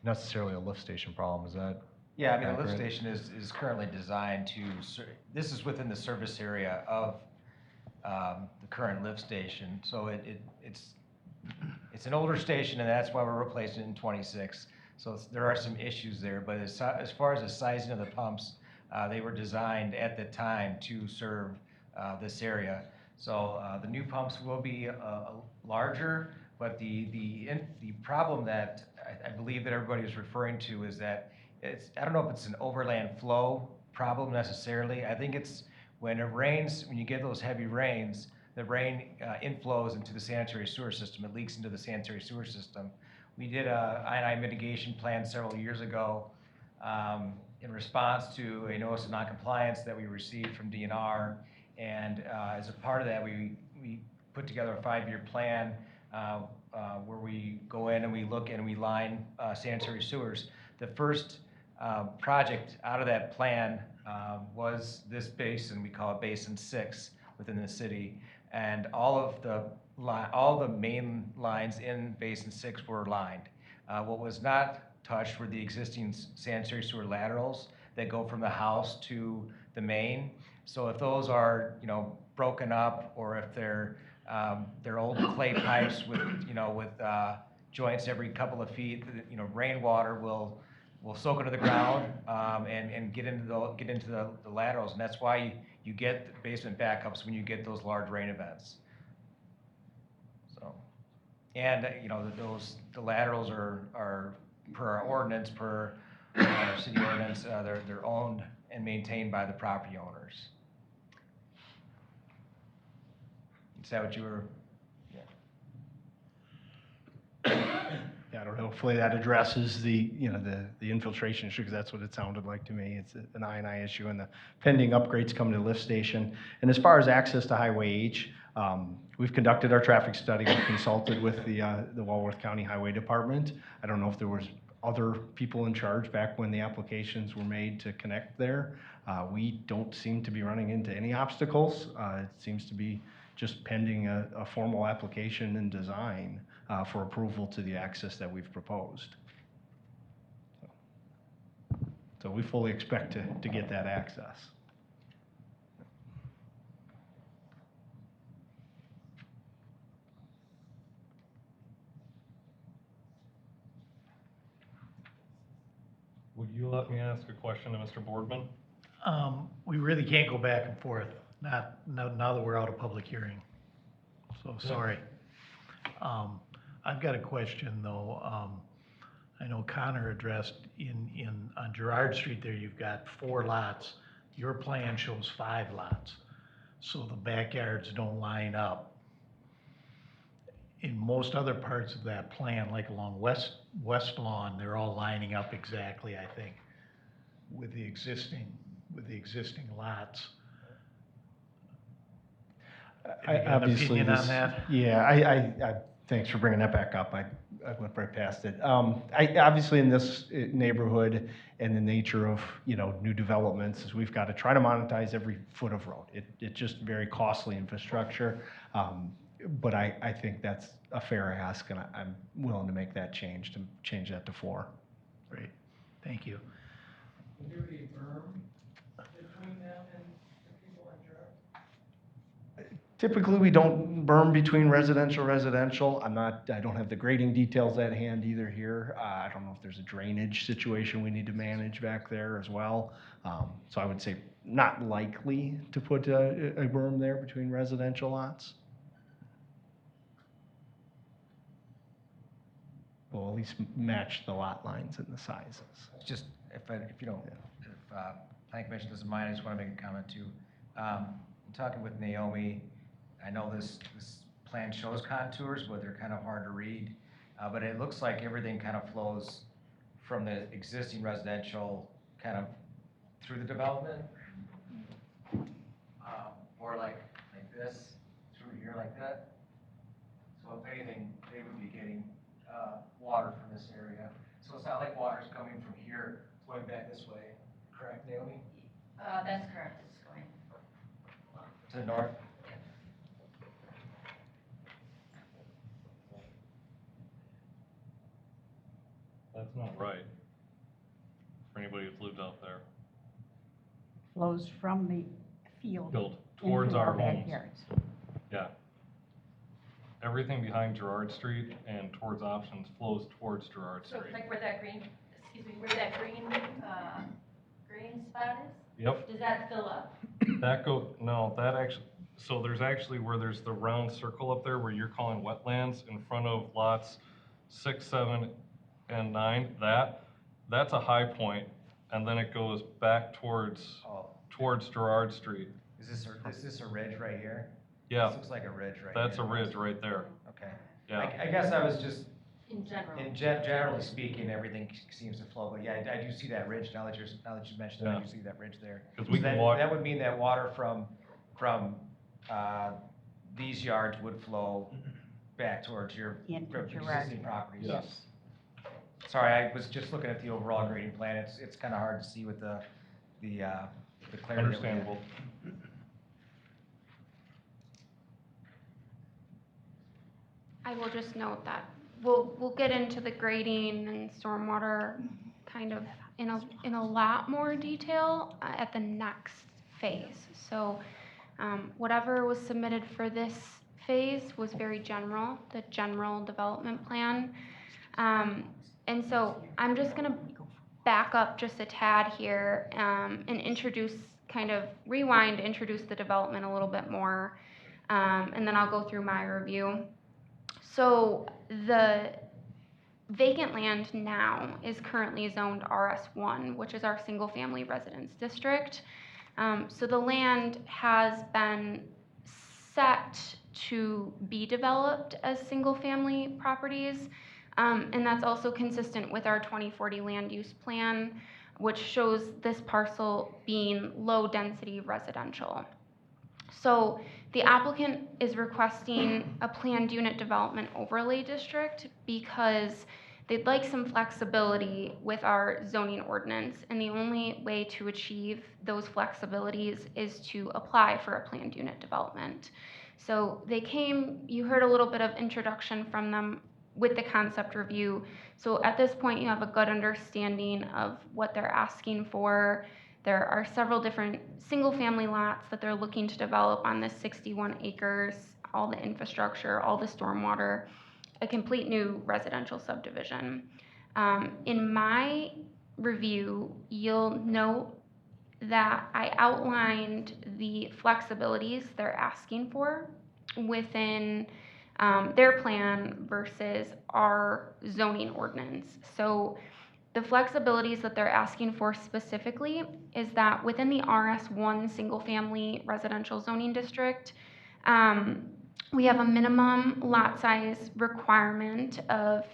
necessarily a lift station problem. Is that? Yeah, I mean, the lift accurate? station is currently designed to, this is within the service area of the current lift station. So it's an older station, and that's why we're replacing it in '26. So there are some issues there, but as far as the sizing of the pumps, they were designed at the time to serve this area. So the new pumps will be larger, but the problem that I believe that everybody is referring to is that I don't know if it's an overland flow problem necessarily. I think it's when it rains, when you get those heavy rains, the rain inflows into the sanitary sewer system. It leaks into the sanitary sewer system. We did a I&I mitigation plan several years ago in response to a notice of noncompliance that we received from DNR. And as a part of that, we put together a 5-year plan where we go in and we look and we line sanitary sewers. The first project out of that plan was this basin. We call it Basin 6 within the city, and all the main lines in Basin 6 were lined. What was not touched were the existing sanitary sewer laterals that go from the house to the main. So if those are broken up, or if they're old clay pipes with joints every couple of feet, rainwater will soak into the ground and get into the laterals, and that's why you get basement backups when you get those large rain events. So, and the laterals are per our ordinance, per our city ordinance, they're owned and maintained by the property owners. Is that what you were? Yeah, I don't know, hopefully that addresses the infiltration issue, because that's what it sounded like to me. It's an I&I issue and the pending upgrades coming to the lift station. And as far as access to Highway H, we've conducted our traffic study. We've consulted with the Walworth County Highway Department. I don't know if there was other people in charge back when the applications were made to connect there. We don't seem to be running into any obstacles. It seems to be just pending a formal application and design for approval to the access that we've proposed. So we fully expect to get that access. Would you let me ask a question to Mr. Boardman? We really can't go back and forth, now that we're out of public hearing. So, sorry. I've got a question, though. I know Connor addressed on Girard Street there, you've got 4 lots. Your plan shows 5 lots, so the backyards don't line up. In most other parts of that plan, like along West Lawn, they're all lining up exactly, I think, with the existing lots. Have you got an opinion on that? Yeah, I thanks for bringing that back up. I went right past it. Obviously in this neighborhood and the nature of, new developments is we've got to try to monetize every foot of road. It's just very costly infrastructure. But I think that's a fair ask, and I'm willing to make that change, to change that to 4. Great, thank you. Will there be a berm between them and the people in Girard? Typically, we don't berm between residential. I don't have the grading details at hand either here. I don't know if there's a drainage situation we need to manage back there as well. So I would say not likely to put a berm there between residential lots. We'll at least match the lot lines and the sizes. Just, if you don't, if Planning Commission doesn't mind, I just want to make a comment too. I'm talking with Naomi. I know this plan shows contours, but they're kind of hard to read. But it looks like everything kind of flows from the existing residential kind of through the development. Or like this, through here like that. So if anything, they would be getting water from this area. So it's not like water's coming from here, going back this way, correct, Naomi? That's correct, it's going. To the north? That's not right. For anybody who's lived out there. Flows from the field Built towards into our homes. backyards. Yeah. Everything behind Gerard Street and towards Options flows towards Gerard So Street. like where that green, where that green spot is? Yep. Does that fill up? So there's actually where there's the round circle up there where you're calling wetlands in front of lots 6, 7, and 9, that's a high point, and then it goes back towards Gerard Street. Is this a ridge right here? Yeah. This looks like a ridge right That's here. a ridge right there. Okay. Yeah. I guess I was just, In general? generally speaking, everything seems to flow, but yeah, I do see that ridge, now that you mentioned it, I Yeah. do see that ridge there. 'Cause we So can that- walk- That would mean that water from these yards would flow back towards your Into Gerard. existing properties. Yes. Sorry, I was just looking at the overall grading plan, it's kind of hard to see with the clarity that we have. Understandable. I will just note that we'll get into the grading and stormwater kind of in a lot more detail at the next phase. So whatever was submitted for this phase was very general, the general development plan. And so I'm just gonna back up just a tad here and introduce the development a little bit more, and then I'll go through my review. So the vacant land now is currently zoned RS1, which is our single-family residence district. So the land has been set to be developed as single-family properties, and that's also consistent with our 2040 land use plan, which shows this parcel being low-density residential. So the applicant is requesting a planned unit development overlay district because they'd like some flexibility with our zoning ordinance, and the only way to achieve those flexibilities is to apply for a planned unit development. So you heard a little bit of introduction from them with the concept review. So at this point, you have a good understanding of what they're asking for. There are several different single-family lots that they're looking to develop on this 61 acres, all the infrastructure, all the stormwater, a complete new residential subdivision. In my review, you'll note that I outlined the flexibilities they're asking for within their plan versus our zoning ordinance. So the flexibilities that they're asking for specifically is that within the RS1 single-family residential zoning district, we have a minimum lot size requirement of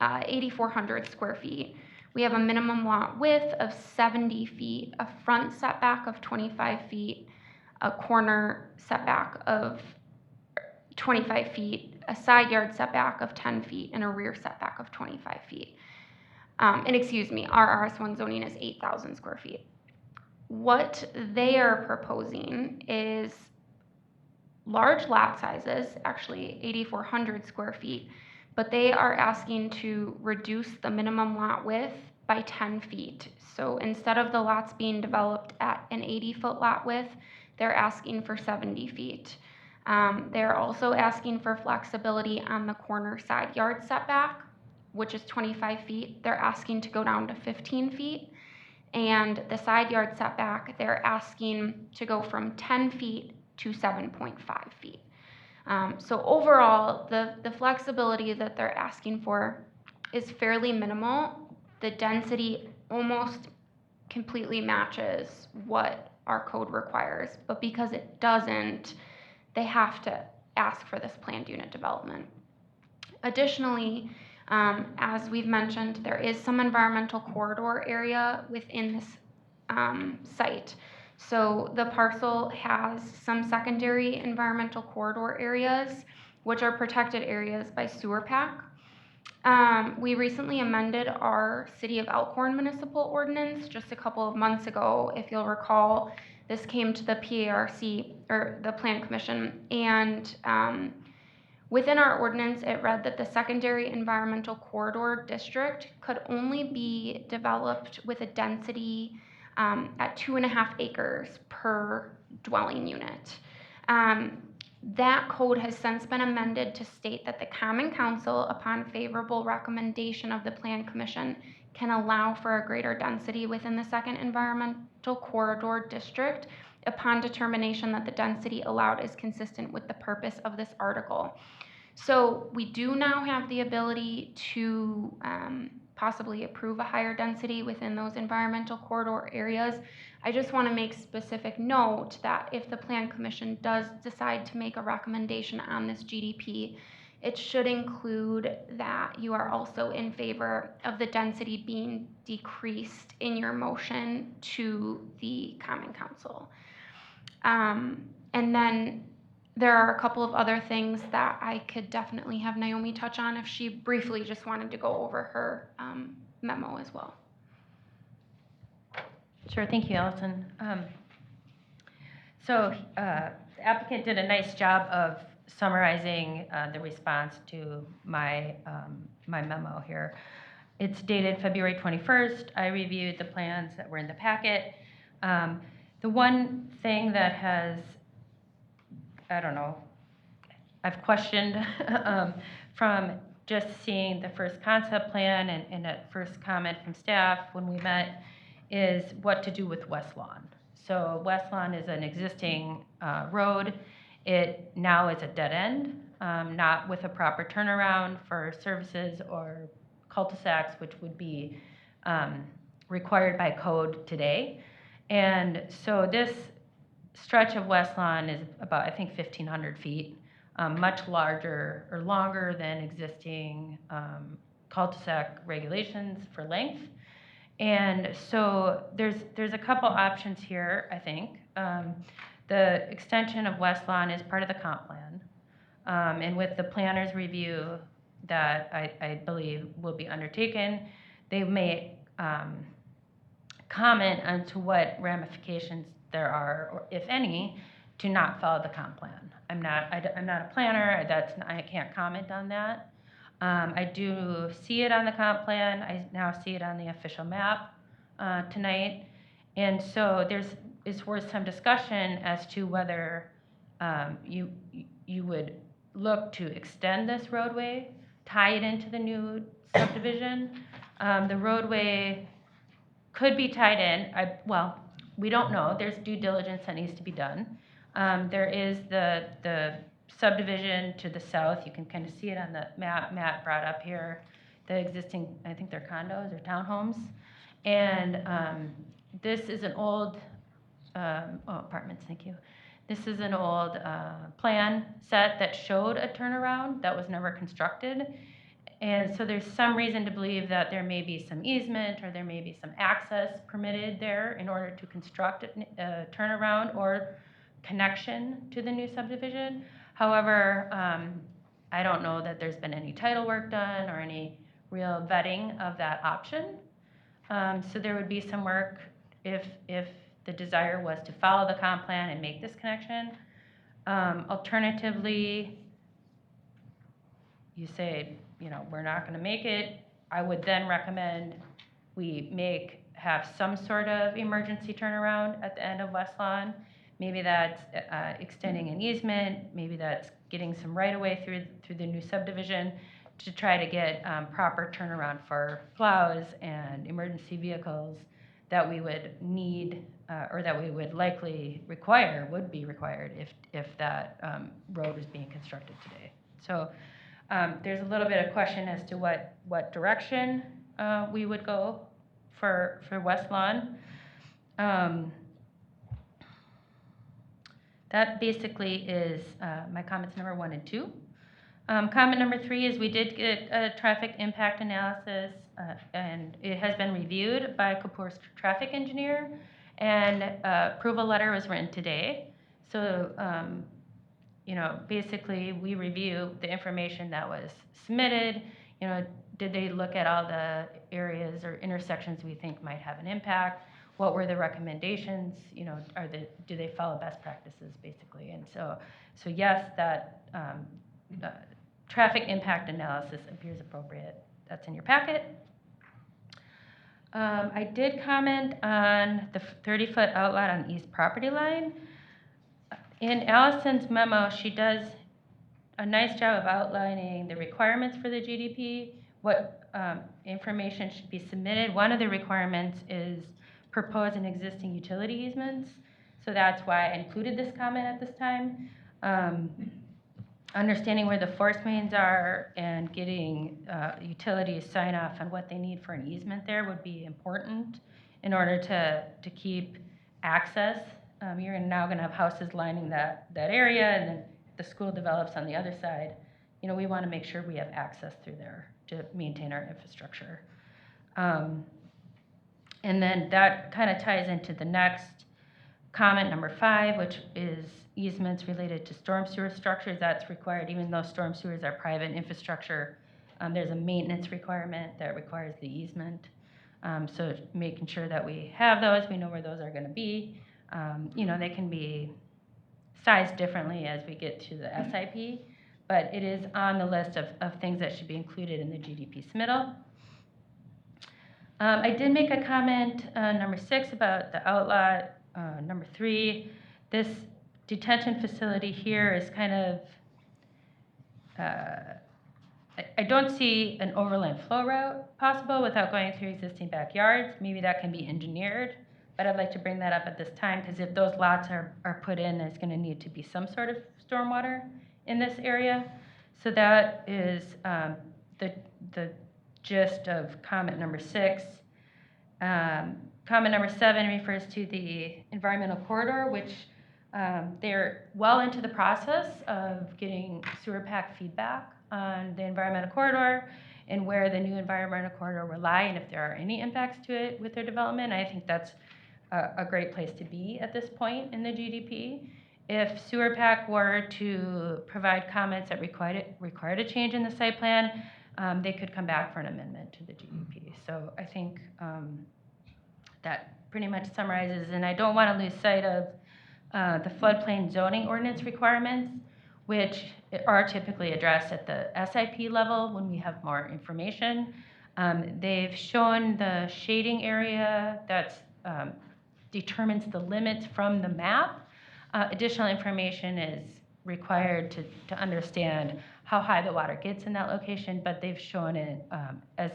8,400 square feet. We have a minimum lot width of 70 feet, a front setback of 25 feet, a corner setback of 25 feet, a side yard setback of 10 feet, and a rear setback of 25 feet. And excuse me, our RS1 zoning is 8,000 square feet. What they are proposing is large lot sizes, actually 8,400 square feet, but they are asking to reduce the minimum lot width by 10 feet. So instead of the lots being developed at an 80-foot lot width, they're asking for 70 feet. They're also asking for flexibility on the corner side yard setback, which is 25 feet. They're asking to go down to 15 feet. And the side yard setback, they're asking to go from 10 feet to 7.5 feet. So overall, the flexibility that they're asking for is fairly minimal. The density almost completely matches what our code requires, but because it doesn't, they have to ask for this planned unit development. Additionally, as we've mentioned, there is some environmental corridor area within this site. So the parcel has some secondary environmental corridor areas, which are protected areas by sewer pack. We recently amended our City of Elkhorn municipal ordinance just a couple of months ago. If you'll recall, this came to the PARC, or the Plan Commission, and within our ordinance, it read that the secondary environmental corridor district could only be developed with a density at 2.5 acres per dwelling unit. That code has since been amended to state that the Common Council, upon favorable recommendation of the Plan Commission, can allow for a greater density within the second environmental corridor district upon determination that the density allowed is consistent with the purpose of this article. So we do now have the ability to possibly approve a higher density within those environmental corridor areas. I just want to make specific note that if the Plan Commission does decide to make a recommendation on this GDP, it should include that you are also in favor of the density being decreased in your motion to the Common Council. And then there are a couple of other things that I could definitely have Naomi touch on if she briefly just wanted to go over her memo as well. Sure, thank you, Allison. The applicant did a nice job of summarizing the response to my memo here. It's dated February 21st. I reviewed the plans that were in the packet. The one thing that has, I don't know, I've questioned from just seeing the first concept plan and that first comment from staff when we met is what to do with West Lawn. So West Lawn is an existing road. It now is a dead end, not with a proper turnaround for services or cul-de-sacs, which would be required by code today. And so this stretch of West Lawn is about, I think, 1,500 feet, much larger or longer than existing cul-de-sac regulations for length. And so there's a couple options here, I think. The extension of West Lawn is part of the comp plan. And with the planner's review that I believe will be undertaken, they may comment on to what ramifications there are, or if any, to not follow the comp plan. I'm not a planner. I can't comment on that. I do see it on the comp plan. I now see it on the official map tonight. And so it's worth some discussion as to whether you would look to extend this roadway, tie it into the new subdivision. The roadway could be tied in. Well, we don't know. There's due diligence that needs to be done. There is the subdivision to the south. You can kind of see it on the map Matt brought up here. The existing, I think they're condos or townhomes. And this is an old, apartments, thank you. This is an old plan set that showed a turnaround that was never constructed. And so there's some reason to believe that there may be some easement or there may be some access permitted there in order to construct a turnaround or connection to the new subdivision. However, I don't know that there's been any title work done or any real vetting of that option. So there would be some work if the desire was to follow the comp plan and make this connection. Alternatively, you say, we're not going to make it. I would then recommend we have some sort of emergency turnaround at the end of West Lawn, Maybe that's extending an easement, maybe that's getting some right-of-way through the new subdivision to try to get proper turnaround for plows and emergency vehicles that we would need, or that we would likely require, would be required if that road was being constructed today. So there's a little bit of question as to what direction we would go for West Lawn. That basically is my comments number 1 and 2. Comment number 3 is we did get a traffic impact analysis, and it has been reviewed by Kapoor's traffic engineer, and approval letter was written today. So, basically we review the information that was submitted. Did they look at all the areas or intersections we think might have an impact? What were the recommendations? Do they follow best practices, basically? And so yes, that traffic impact analysis appears appropriate. That's in your packet. I did comment on the 30-foot outlet on east property line. In Allison's memo, she does a nice job of outlining the requirements for the GDP, what information should be submitted. One of the requirements is propose and existing utility easements. So that's why I included this comment at this time. Understanding where the force mains are and getting utilities sign off on what they need for an easement there would be important in order to keep access. You're now going to have houses lining that area, and then the school develops on the other side. We want to make sure we have access through there to maintain our infrastructure. And then that kind of ties into the next comment, number 5, which is easements related to storm sewer structures. That's required, even though storm sewers are private infrastructure. There's a maintenance requirement that requires the easement. So making sure that we have those, we know where those are going to be. They can be sized differently as we get to the SIP, but it is on the list of things that should be included in the GDP submittal. I did make a comment, number 6, about the outlot. Number 3, this detention facility here is kind of, I don't see an overland flow route possible without going through existing backyards. Maybe that can be engineered, but I'd like to bring that up at this time, because if those lots are put in, there's going to need to be some sort of stormwater in this area. So that is the gist of comment number 6. Comment number 7 refers to the environmental corridor, which they're well into the process of getting sewer pack feedback on the environmental corridor and where the new environmental corridor will lie and if there are any impacts to it with their development. I think that's a great place to be at this point in the GDP. If sewer pack were to provide comments that required a change in the site plan, they could come back for an amendment to the GDP. So I think that pretty much summarizes, and I don't want to lose sight of the floodplain zoning ordinance requirements, which are typically addressed at the SIP level when we have more information. They've shown the shading area that determines the limits from the map. Additional information is required to understand how high the water gets in that location, but they've shown it as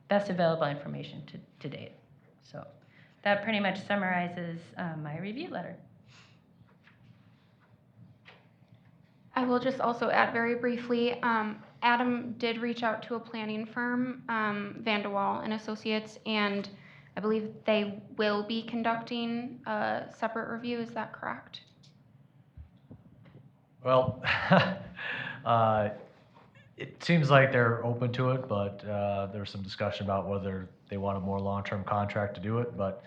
best available information to date. So that pretty much summarizes my review letter. I will just also add very briefly, Adam did reach out to a planning firm, Van de Waal and Associates, and I believe they will be conducting a separate review. Is that correct? Well, it seems like they're open to it, but there's some discussion about whether they want a more long-term contract to do it. But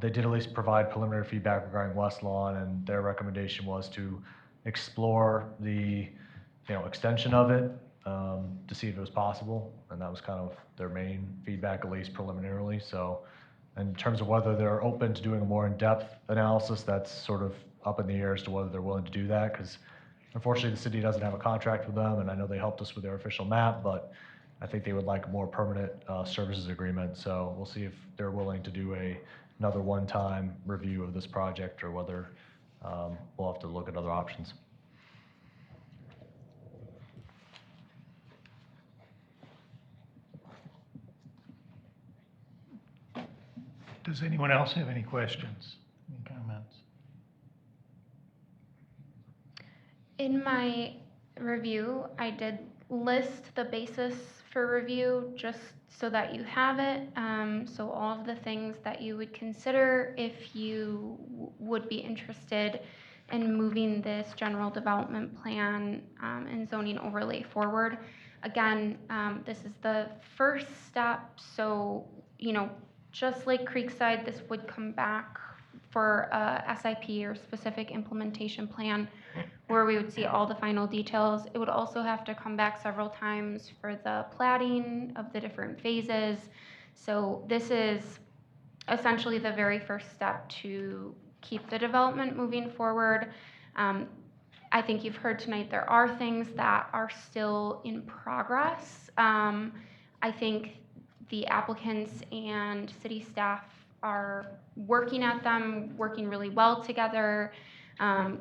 they did at least provide preliminary feedback regarding West Lawn, and their recommendation was to explore the extension of it to see if it was possible, and that was kind of their main feedback, at least preliminarily. So in terms of whether they're open to doing a more in-depth analysis, that's sort of up in the air as to whether they're willing to do that, because unfortunately the city doesn't have a contract with them, and I know they helped us with their official map, but I think they would like a more permanent services agreement. So we'll see if they're willing to do another one-time review of this project, or whether we'll have to look at other options. Does anyone else have any questions, any comments? In my review, I did list the basis for review just so that you have it. So all of the things that you would consider if you would be interested in moving this general development plan and zoning overlay forward. Again, this is the first step, so, just like Creekside, this would come back for a SIP or specific implementation plan where we would see all the final details. It would also have to come back several times for the plating of the different phases. So this is essentially the very first step to keep the development moving forward. I think you've heard tonight there are things that are still in progress. I think the applicants and city staff are working at them, working really well together,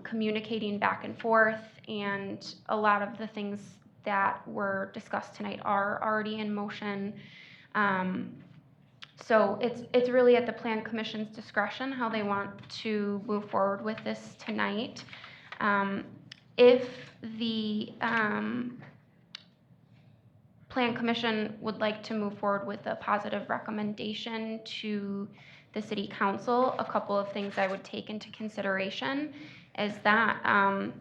communicating back and forth, and a lot of the things that were discussed tonight are already in motion. So it's really at the Plan Commission's discretion how they want to move forward with this tonight. If the Plan Commission would like to move forward with a positive recommendation to the City Council, a couple of things I would take into consideration is that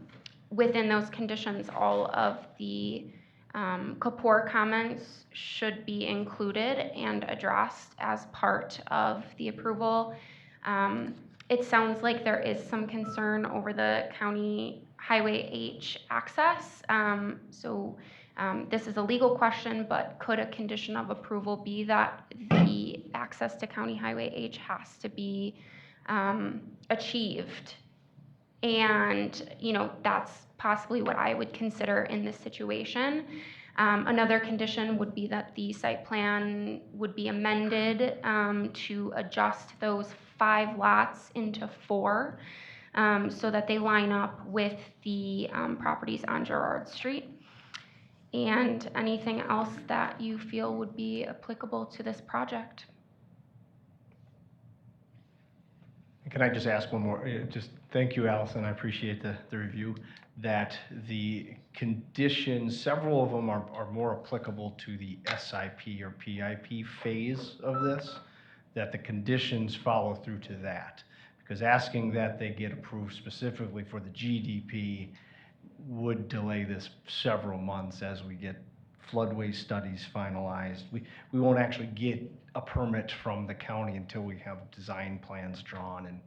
within those conditions, all of the Kapoor comments should be included and addressed as part of the approval. It sounds like there is some concern over the County Highway H access. This is a legal question, but could a condition of approval be that the access to County Highway H has to be achieved? And, that's possibly what I would consider in this situation. Another condition would be that the site plan would be amended to adjust those 5 lots into 4 so that they line up with the properties on Girard Street. And anything else that you feel would be applicable to this project. Can I just ask one more? Just thank you, Allison. I appreciate the review. That the conditions, several of them are more applicable to the SIP or PIP phase of this, that the conditions follow through to that. Because asking that they get approved specifically for the GDP would delay this several months as we get floodway studies finalized. We won't actually get a permit from the county until we have design plans drawn, and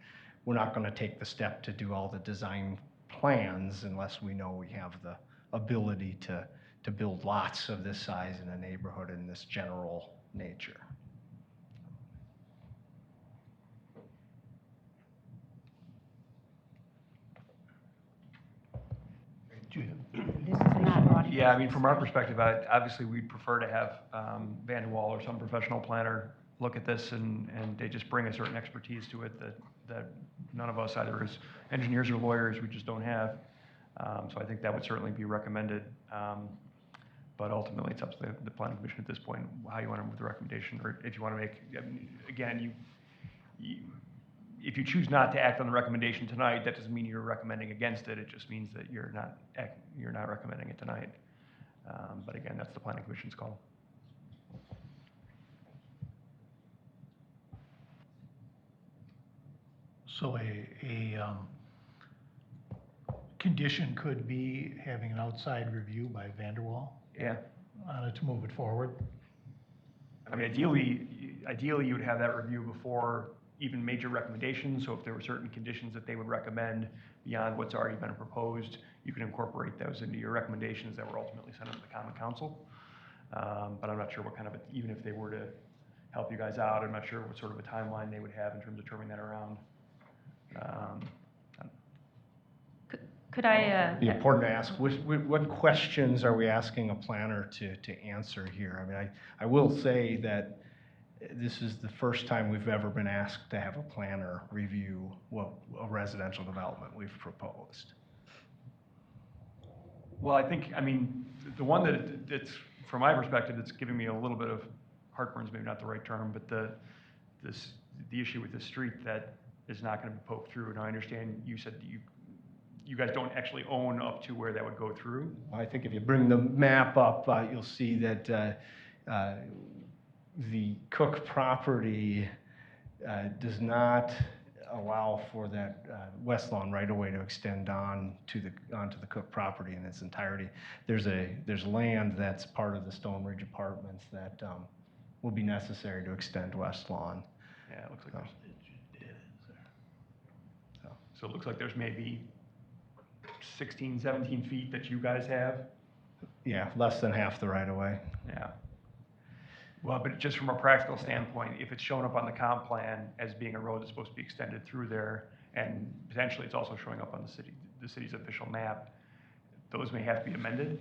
we're not going to take the step to do all the design plans unless we know we have the ability to build lots of this size in a neighborhood in this general nature. Yeah, I mean, from our perspective, obviously, we'd prefer to have Van de Waal or some professional planner look at this, and they just bring a certain expertise to it that none of us, either as engineers or lawyers, we just don't have. So I think that would certainly be recommended. But ultimately, it's up to the Planning Commission at this point, how you want to move the recommendation, or if you want to make, again, if you choose not to act on the recommendation tonight, that doesn't mean you're recommending against it. It just means that you're not recommending it tonight. But again, that's the Planning Commission's call. So a condition could be having an outside review by Van der Waal? Yeah. To move it forward? I mean, ideally, you would have that review before even major recommendations. So if there were certain conditions that they would recommend beyond what's already been proposed, you can incorporate those into your recommendations that were ultimately sent to the Common Council. But I'm not sure what kind of, even if they were to help you guys out, I'm not sure what sort of a timeline they would have in terms of turning that around. Could I? It'd be important to ask, what questions are we asking a planner to answer here? I mean, I will say that this is the first time we've ever been asked to have a planner review what a residential development we've proposed. Well, I think, I mean, the one that it's, from my perspective, it's giving me a little bit of heartburn is maybe not the right term, but the issue with the street that is not going to be poked through. And I understand you said you guys don't actually own up to where that would go through. I think if you bring the map up, you'll see that the Cook property does not allow for that west lawn right away to extend onto the Cook property in its entirety. There's land that's part of the Stone Ridge Apartments that will be necessary to extend west lawn. Yeah, it looks like there's so it looks like there's maybe 16, 17 feet that you guys have. Yeah, less than half the right of way. Yeah. Well, but just from a practical standpoint, if it's shown up on the comp plan as being a road that's supposed to be extended through there, and potentially it's also showing up on the city's official map, those may have to be amended,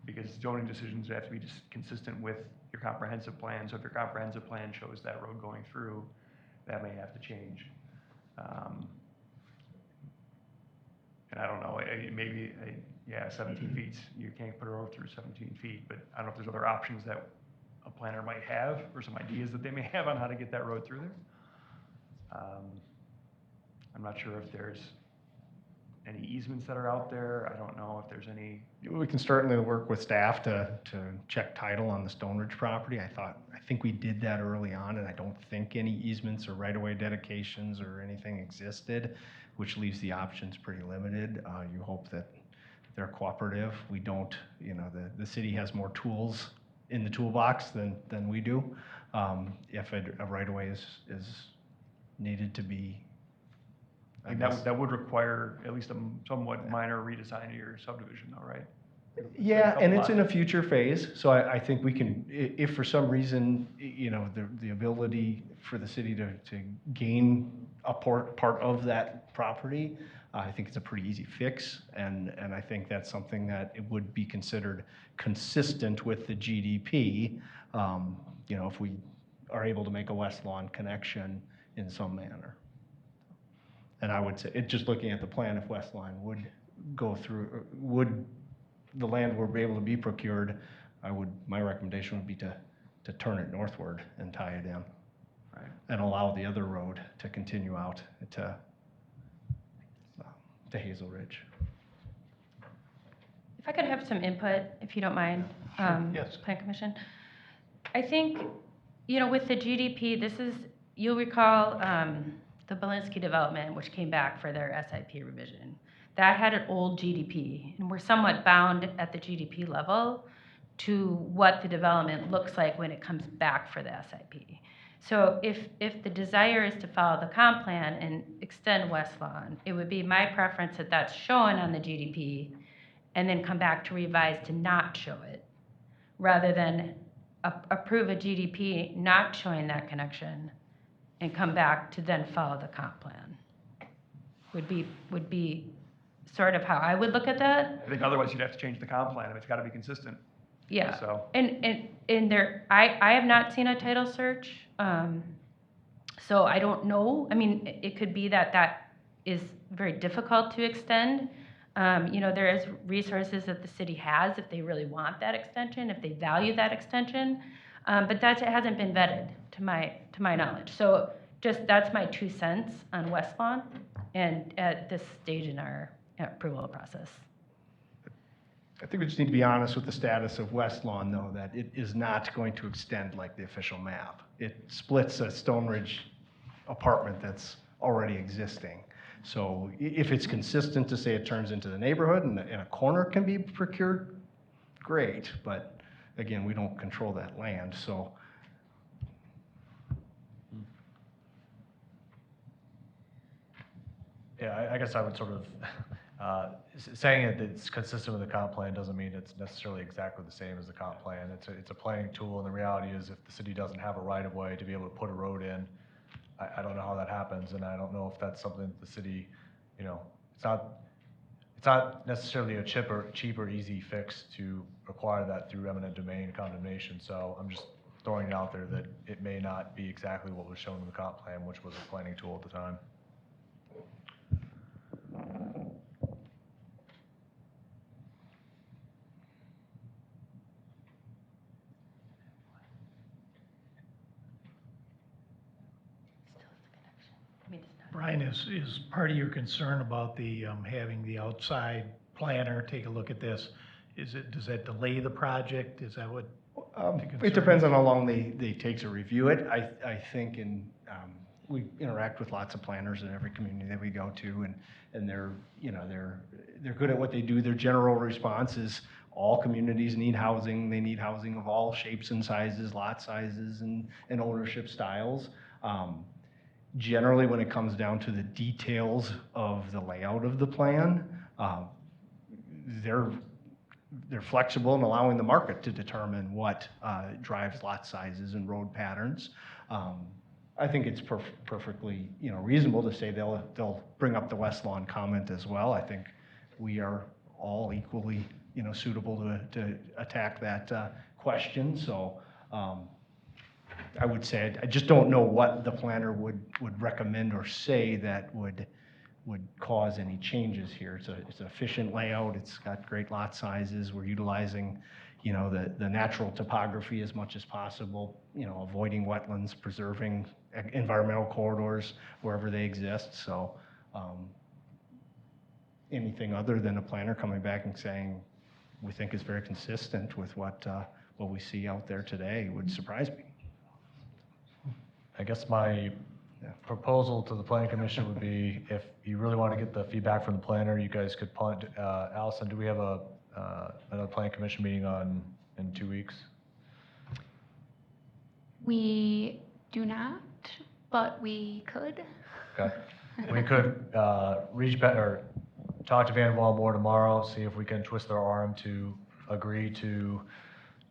because zoning decisions have to be just consistent with your comprehensive plan. So if your comprehensive plan shows that road going through, that may have to change. And I don't know, maybe, yeah, 17 feet, you can't put a road through 17 feet, but I don't know if there's other options that a planner might have, or some ideas that they may have on how to get that road through there. I'm not sure if there's any easements that are out there. I don't know if there's any. We can certainly work with staff to check title on the Stone Ridge property. I think we did that early on, and I don't think any easements or right-of-way dedications or anything existed, which leaves the options pretty limited. You hope that they're cooperative. We don't, the city has more tools in the toolbox than we do. If a right-of-way is needed to be, I guess. That would require at least a somewhat minor redesign of your subdivision though, right? Yeah, and it's in a future phase, so I think we can, if for some reason, the ability for the city to gain a part of that property, I think it's a pretty easy fix, and I think that's something that it would be considered consistent with the GDP, if we are able to make a West Lawn connection in some manner. And I would say, just looking at the plan, if West Lawn would go through, the land were able to be procured, my recommendation would be to turn it northward and tie it in. Right. And allow the other road to continue out to Hazel Ridge. If I could have some input, if you don't mind, Yes. Plan Commission. I think, with the GDP, you'll recall the Belinsky development, which came back for their SIP revision. That had an old GDP, and we're somewhat bound at the GDP level to what the development looks like when it comes back for the SIP. So if the desire is to follow the comp plan and extend West Lawn, it would be my preference that that's shown on the GDP and then come back to revise to not show it, rather than approve a GDP not showing that connection and come back to then follow the comp plan. Would be sort of how I would look at that. I think otherwise you'd have to change the comp plan, and it's got to be consistent. Yeah. So. And there, I have not seen a title search, so I don't know. I mean, it could be that is very difficult to extend. There is resources that the city has if they really want that extension, if they value that extension, but that hasn't been vetted to my knowledge. So that's my 2 cents on West Lawn, and at this stage in our approval process. I think we just need to be honest with the status of West Lawn, though, that it is not going to extend like the official map. It splits a Stone Ridge apartment that's already existing. So if it's consistent to say it turns into the neighborhood and a corner can be procured, great. But again, we don't control that land, so. Yeah, I guess I would sort of, saying that it's consistent with the comp plan doesn't mean it's necessarily exactly the same as the comp plan. It's a planning tool, and the reality is if the city doesn't have a right-of-way to be able to put a road in, I don't know how that happens, and I don't know if that's something that the city, it's not necessarily a cheap or easy fix to acquire that through eminent domain condemnation. So I'm just throwing it out there that it may not be exactly what was shown in the comp plan, which was a planning tool at the time. Brian, is part of your concern about the, having the outside planner take a look at this, does that delay the project? Is that what? the concern It depends is? on how long they take to review it. I think we interact with lots of planners in every community that we go to, and they're good at what they do. Their general response is all communities need housing. They need housing of all shapes and sizes, lot sizes, and ownership styles. Generally, when it comes down to the details of the layout of the plan, they're flexible in allowing the market to determine what drives lot sizes and road patterns. I think it's perfectly reasonable to say they'll bring up the West Lawn comment as well. I think we are all equally suitable to attack that question. So I would say I just don't know what the planner would recommend or say that would cause any changes here. It's an efficient layout. It's got great lot sizes. We're utilizing, the natural topography as much as possible, avoiding wetlands, preserving environmental corridors wherever they exist. So anything other than a planner coming back and saying, we think is very consistent with what we see out there today would surprise me. I guess my proposal to the planning commission would be, if you really want to get the feedback from the planner, you guys could punt. Allison, do we have another planning commission meeting in 2 weeks? We do not, but we could. Okay. We could reach back or talk to Van Wall more tomorrow, see if we can twist their arm to agree to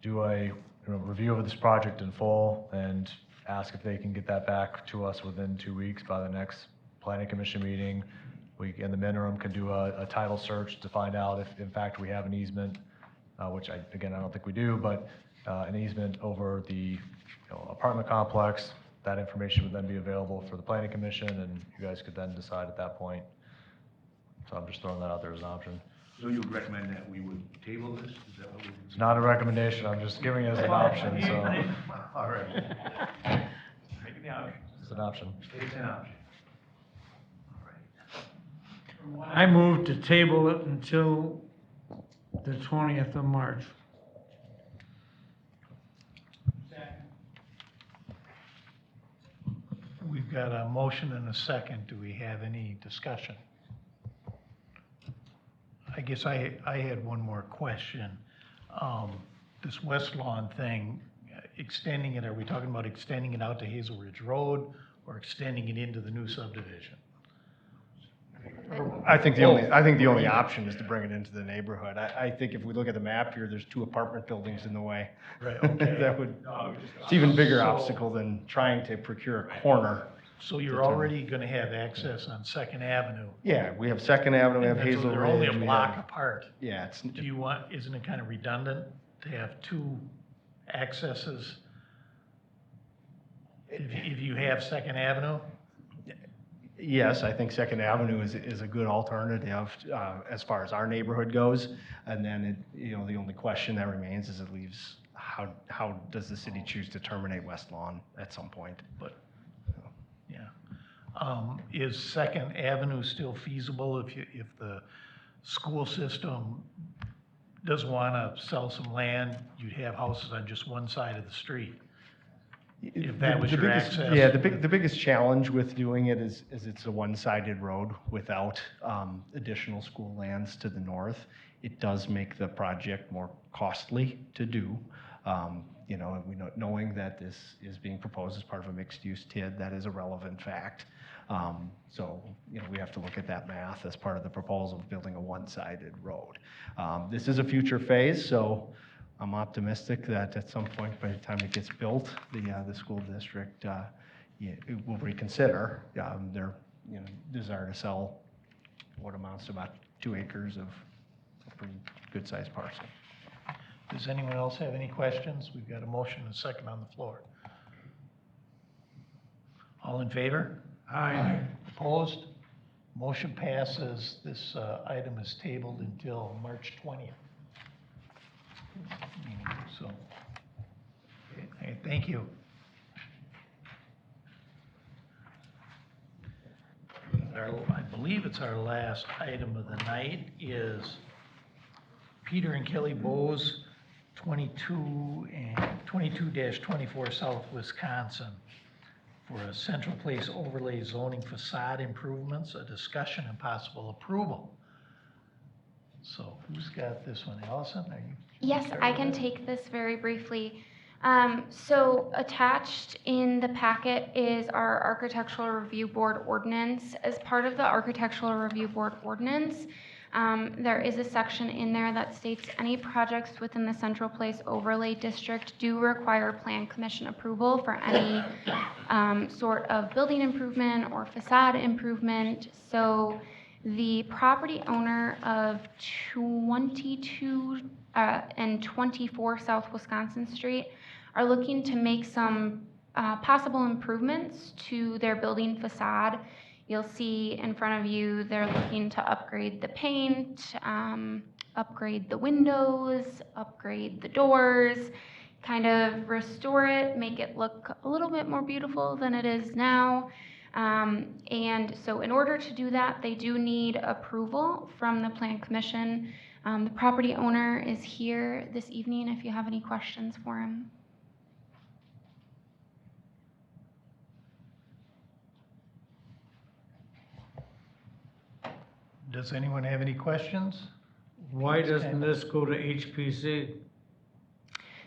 do a review of this project in full, and ask if they can get that back to us within 2 weeks by the next planning commission meeting. We, in the interim, can do a title search to find out if, in fact, we have an easement, which I don't think we do, but an easement over the apartment complex. That information would then be available for the planning commission, and you guys could then decide at that point. So I'm just throwing that out there as an option. So you would recommend that we would table this? Is that what we? It's not a recommendation, I'm just giving it as an option, so All right. Making the option. it's an option. It's an option. All right. I move to table it until the 20th of March. We've got a motion and a second. Do we have any discussion? I guess I had one more question. This West Lawn thing, extending it, are we talking about extending it out to Hazel Ridge Road or extending it into the new subdivision? I think the only option is to bring it into the neighborhood. I think if we look at the map here, there's 2 apartment buildings in the way. Right, okay. It's even bigger obstacle than trying to procure a corner. So you're already gonna have access on Second Avenue. Yeah, we have Second Avenue, we have And so Hazel Ridge. they're only a we block have- apart. Yeah, Do you want, isn't it kind of redundant to have 2 accesses? If you have Second Avenue? yes, I think Second Avenue is a good alternative as far as our neighborhood goes. And then the only question that remains is it leaves, how does the city choose to terminate West Lawn at some point? But Is Second Avenue still feasible if the school system does want to sell some land, you'd have houses on just one side of the street? If that was your access? Yeah, the biggest challenge with doing it is it's a one-sided road without additional school lands to the north. It does make the project more costly to do. Knowing that this is being proposed as part of a mixed-use TID, that is a relevant fact. So we have to look at that math as part of the proposal of building a one-sided road. This is a future phase, so I'm optimistic that at some point, by the time it gets built, the school district will reconsider their desire to sell what amounts to about 2 acres of a pretty good-sized parcel. Does anyone else have any questions? We've got a motion and a second on the floor. All in favor? Aye. Opposed? Motion passes. This item is tabled until March 20th. So, okay, thank you. I believe it's our last item of the night is Peter and Kelly Bowes, 22-24 South Wisconsin, for a Central Place overlay zoning facade improvements, a discussion and possible approval. So who's got this one? Allison, are you? Yes, I can take this very briefly. So attached in the packet is our Architectural Review Board ordinance. As part of the Architectural Review Board ordinance, there is a section in there that states any projects within the Central Place Overlay District do require Plan Commission approval for any sort of building improvement or facade improvement. So the property owner of 22 and 24 South Wisconsin Street are looking to make some possible improvements to their building facade. You'll see in front of you, they're looking to upgrade the paint, upgrade the windows, upgrade the doors, kind of restore it, make it look a little bit more beautiful than it is now. And so in order to do that, they do need approval from the Plan Commission. The property owner is here this evening if you have any questions for him. Does anyone have any questions? Why doesn't this go to HPC?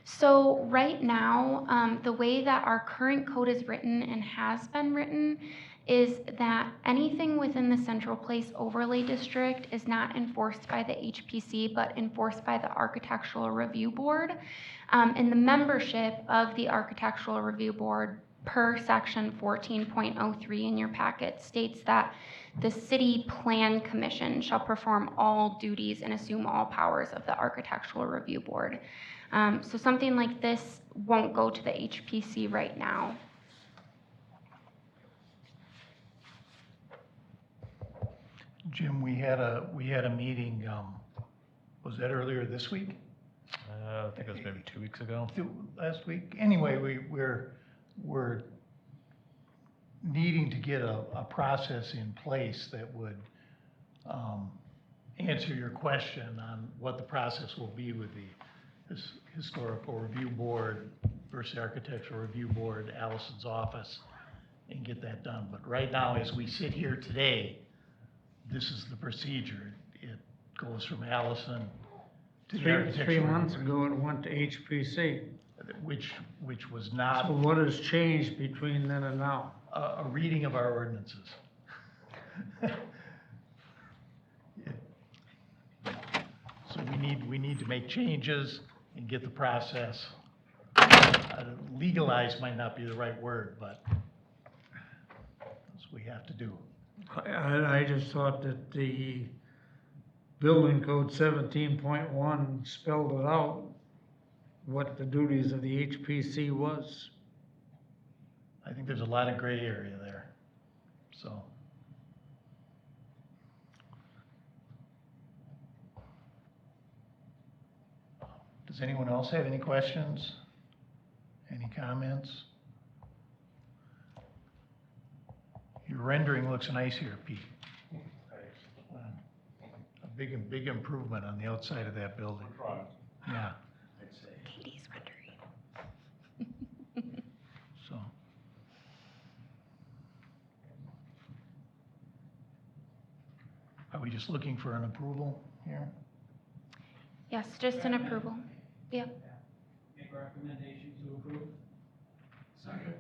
So right now, the way that our current code is written and has been written is that anything within the Central Place Overlay District is not enforced by the HPC, but enforced by the Architectural Review Board. And the membership of the Architectural Review Board per section 14.03 in your packet states that the City Plan Commission shall perform all duties and assume all powers of the Architectural Review Board. So something like this won't go to the HPC right now. Jim, we had a meeting, was that earlier this week? I think it was maybe 2 weeks ago. Last week? Anyway, we're needing to get a process in place that would answer your question on what the process will be with the Historical Review Board versus the Architectural Review Board, Allison's office, and get that done. But right now, as we sit here today, this is the procedure. It goes from Allison to the Architectural. 3 months ago, it went to HPC. Which was not. So what has changed between then and now? A reading of our ordinances. So we need to make changes and get the process. Legalize might not be the right word, but that's what we have to do. I just thought that the building code 17.1 spelled it out, what the duties of the HPC was. I think there's a lot of gray area there, so. Does anyone else have any questions? Any comments? Your rendering looks nice here, Pete. A big improvement on the outside of that building. Yeah. Katie's rendering. So. Are we just looking for an approval here? Yes, just an approval. Yep. Make recommendation to approve. Second.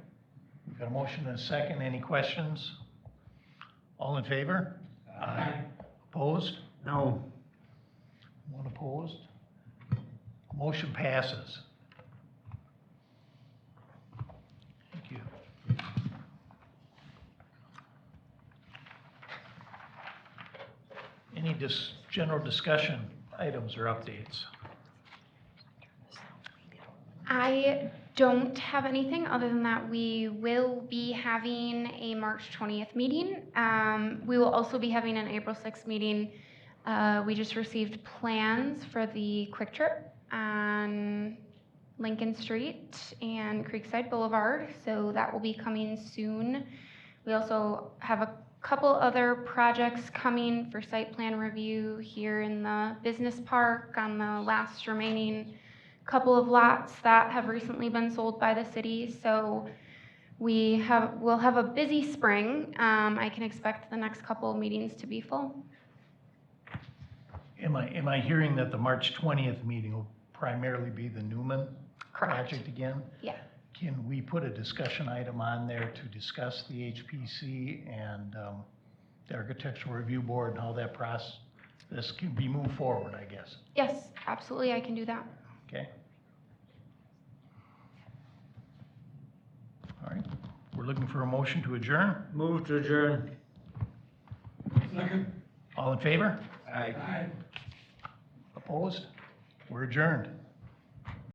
We've got a motion and a second. Any questions? All in favor? Aye. Opposed? No. One opposed? Motion passes. Thank you. Any general discussion items or updates? I don't have anything other than that we will be having a March 20th meeting. We will also be having an April 6th meeting. We just received plans for the Quick Trip on Lincoln Street and Creekside Boulevard, so that will be coming soon. We also have a couple other projects coming for site plan review here in the business park on the last remaining couple of lots that have recently been sold by the city. So we'll have a busy spring. I can expect the next couple of meetings to be full. Am I hearing that the March 20th meeting will primarily be the Newman project again? Yeah. Can we put a discussion item on there to discuss the HPC and the Architectural Review Board and how that process can be moved forward, I guess? Yes, absolutely, I can do that. Okay? All right, we're looking for a motion to adjourn. Move to adjourn. All in favor? Aye. Opposed? We're adjourned.